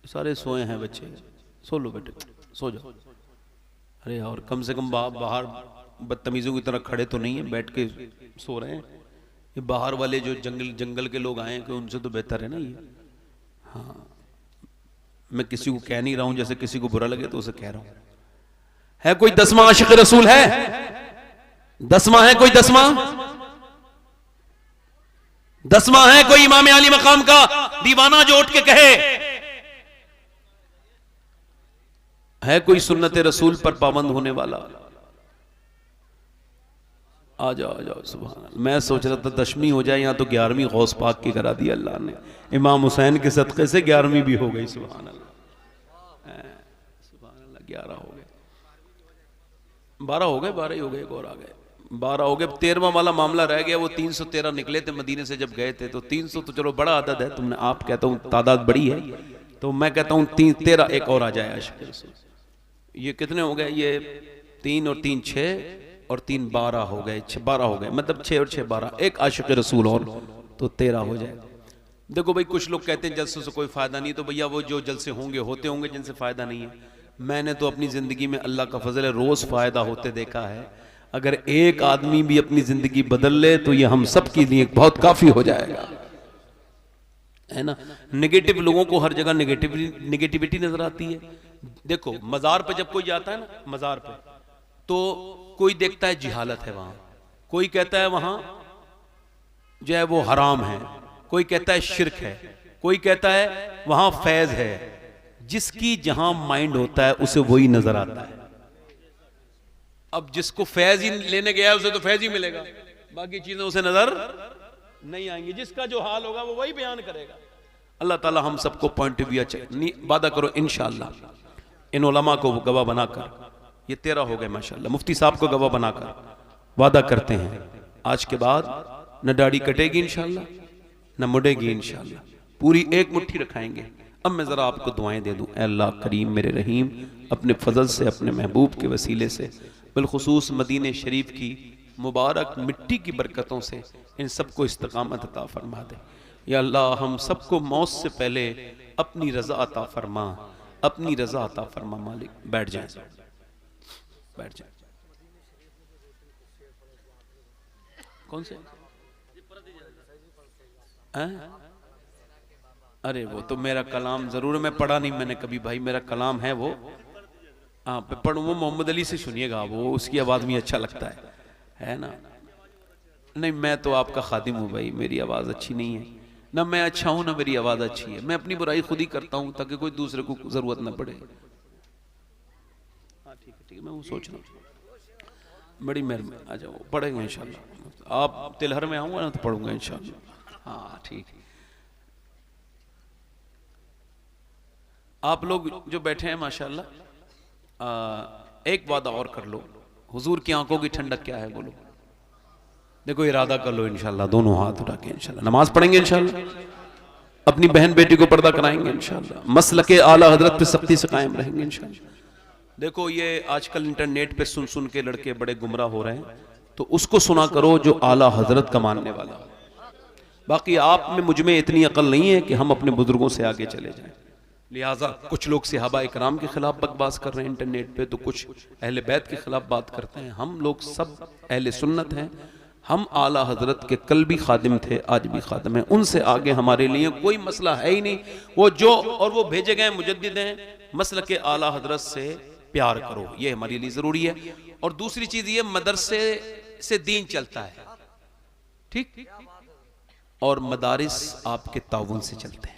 सारे सोए हैं बच्चे, सो लो बेटे, सो जाओ। अरे और कम से कम बाहर बदतमीजों की तरह खड़े तो नहीं है, बैठ के सो रहे हैं। ये बाहर वाले जो जंगल के लोग आए हैं कि उनसे तो बेहतर है ना ये। हाँ, मैं किसी को कह नहीं रहा हूं, जैसे किसी को बुरा लगे तो उसे कह रहा हूं। है कोई 10वां आशिक रसूल है? 10वां है कोई? 10वां है कोई इमाम अली मकाम का दीवाना जो उठ के कहे? है कोई सुन्नत रसूल पर पाबंद होने वाला? आ जाओ सुभान अल्लाह। मैं सोच रहा था 10वीं हो जाए, यहाँ तो 11वीं गौस पाक की करा दी अल्लाह ने। इमाम हुसैन के सदक़े से 11वीं भी हो गई सुभान अल्लाह, सुभान अल्लाह। 11 हो गए, 12 हो गए, 12 ही हो गए, एक और आ गए, 12 हो गए। 13वां वाला मामला रह गया, वो 313 निकले थे मदीने से जब गए थे, तो 300 तो चलो बड़ा आदद है, तुमने आप कहता हूँ तादाद बड़ी है, तो मैं कहता हूँ 13 एक और आ जाए आशिक रसूल। ये कितने हो गए? ये 3 और 3 6 और 3 12 हो गए, 12 हो गए, मतलब 6 और 6 12, एक आशिक रसूल और तो 13 हो जाए। देखो भाई, कुछ लोग कहते हैं जलसों से कोई फायदा नहीं, तो भैया वो जो जलसे होंगे होते होंगे जिनसे फायदा नहीं है। मैंने तो अपनी जिंदगी में अल्लाह का फजल है रोज फायदा होते देखा है। अगर एक आदमी भी अपनी जिंदगी बदल ले तो ये हम सब के लिए बहुत काफी हो जाएगा, है ना। नेगेटिव लोगों को हर जगह नेगेटिविटी नजर आती है। देखो मजार पे जब कोई जाता है ना, मजार पे तो कोई देखता है जिहालत है वहां, कोई कहता है वहां जो है वो हराम है, कोई कहता है शिरक है, कोई कहता है वहां फैज है। जिसकी जहां माइंड होता है उसे वही नजर आता है। अब जिसको फैज ही लेने गया है उसे तो फैज ही मिलेगा, बाकी चीजें उसे नजर नहीं आएंगी। जिसका जो हाल होगा वो वही बयान करेगा। अल्लाह ताला हम सबको पॉइंट ऑफ व्यू वादा करो इंशाअल्लाह इन उलमा को गवाह बनाकर, ये 13 हो गए माशाअल्लाह, मुफ्ती साहब को गवाह बनाकर वादा करते हैं आज के बाद न दाढ़ी कटेगी इंशाअल्लाह, न मुड़ेगी इंशाअल्लाह, पूरी एक मुट्ठी रखाएंगे। अब मैं जरा आपको दुआएं दे दूं। अल्लाह करीम मेरे रहीम, अपने फजल से, अपने महबूब के वसीले से, बिलखुसूस मदीने शरीफ की मुबारक मिट्टी की बरकतों से इन सबको इस्तकामत अता फरमा दे। या अल्लाह हम सबको मौत से पहले अपनी रजा अता फरमा, अपनी रजा अता फरमा। मालिक बैठ जाए, बैठ जाए। कौन से? अरे वो तो मेरा कलाम जरूर, मैं पढ़ा नहीं मैंने कभी भाई, मेरा कलाम है वो, हाँ पढ़ूँ। वो मोहम्मद अली से सुनिएगा, वो उसकी आवाज़ में अच्छा लगता है ना। नहीं मैं तो आपका खादिम हूँ भाई, मेरी आवाज़ अच्छी नहीं है ना, मैं अच्छा हूँ ना मेरी आवाज़ अच्छी है। मैं अपनी बुराई खुद ही करता हूँ ताकि कोई दूसरे को ज़रूरत ना पड़े। हाँ ठीक है, मैं वो सोच रहा हूँ। बड़ी मेहरबानी, आ जाओ पढ़ेंगे इंशाल्लाह। आप तिलहर में आऊँगा ना तो पढ़ूंगा इंशाल्लाह। हाँ ठीक है। आप लोग जो बैठे हैं माशाल्लाह, एक वादा और कर लो, हुजूर की आंखों की ठंडक क्या है बोलो। देखो इरादा कर लो इंशाल्लाह, दोनों हाथ उठा के इंशाल्लाह नमाज पढ़ेंगे इंशाल्लाह, अपनी बहन बेटी को पर्दा कराएंगे इंशाल्लाह, मसलके आला हजरत पे सख्ती से कायम रहेंगे इंशाल्लाह। देखो ये आजकल इंटरनेट पे सुन सुन के लड़के बड़े गुमराह हो रहे हैं, तो उसको सुना करो जो आला हजरत का मानने वाला। बाकी आप में मुझ में इतनी अकल नहीं है कि हम अपने बुजुर्गों से आगे चले जाएं। लिहाजा कुछ लोग सहाबा इकराम के खिलाफ बकवास कर रहे हैं इंटरनेट पे, तो कुछ अहले बैत के खिलाफ बात करते हैं। हम लोग सब अहले सुन्नत हैं, हम आला हजरत के कल भी खादिम थे, आज भी खादिम हैं। उनसे आगे हमारे लिए कोई मसला है ही नहीं। वो जो और वो भेजे गए मुजद्दिद हैं, मसलक के आला हजरत से प्यार करो, ये हमारे लिए जरूरी है। और दूसरी चीज ये, मदरसे से दीन चलता है, ठीक, और मदारिस आपके ताउन से चलते हैं।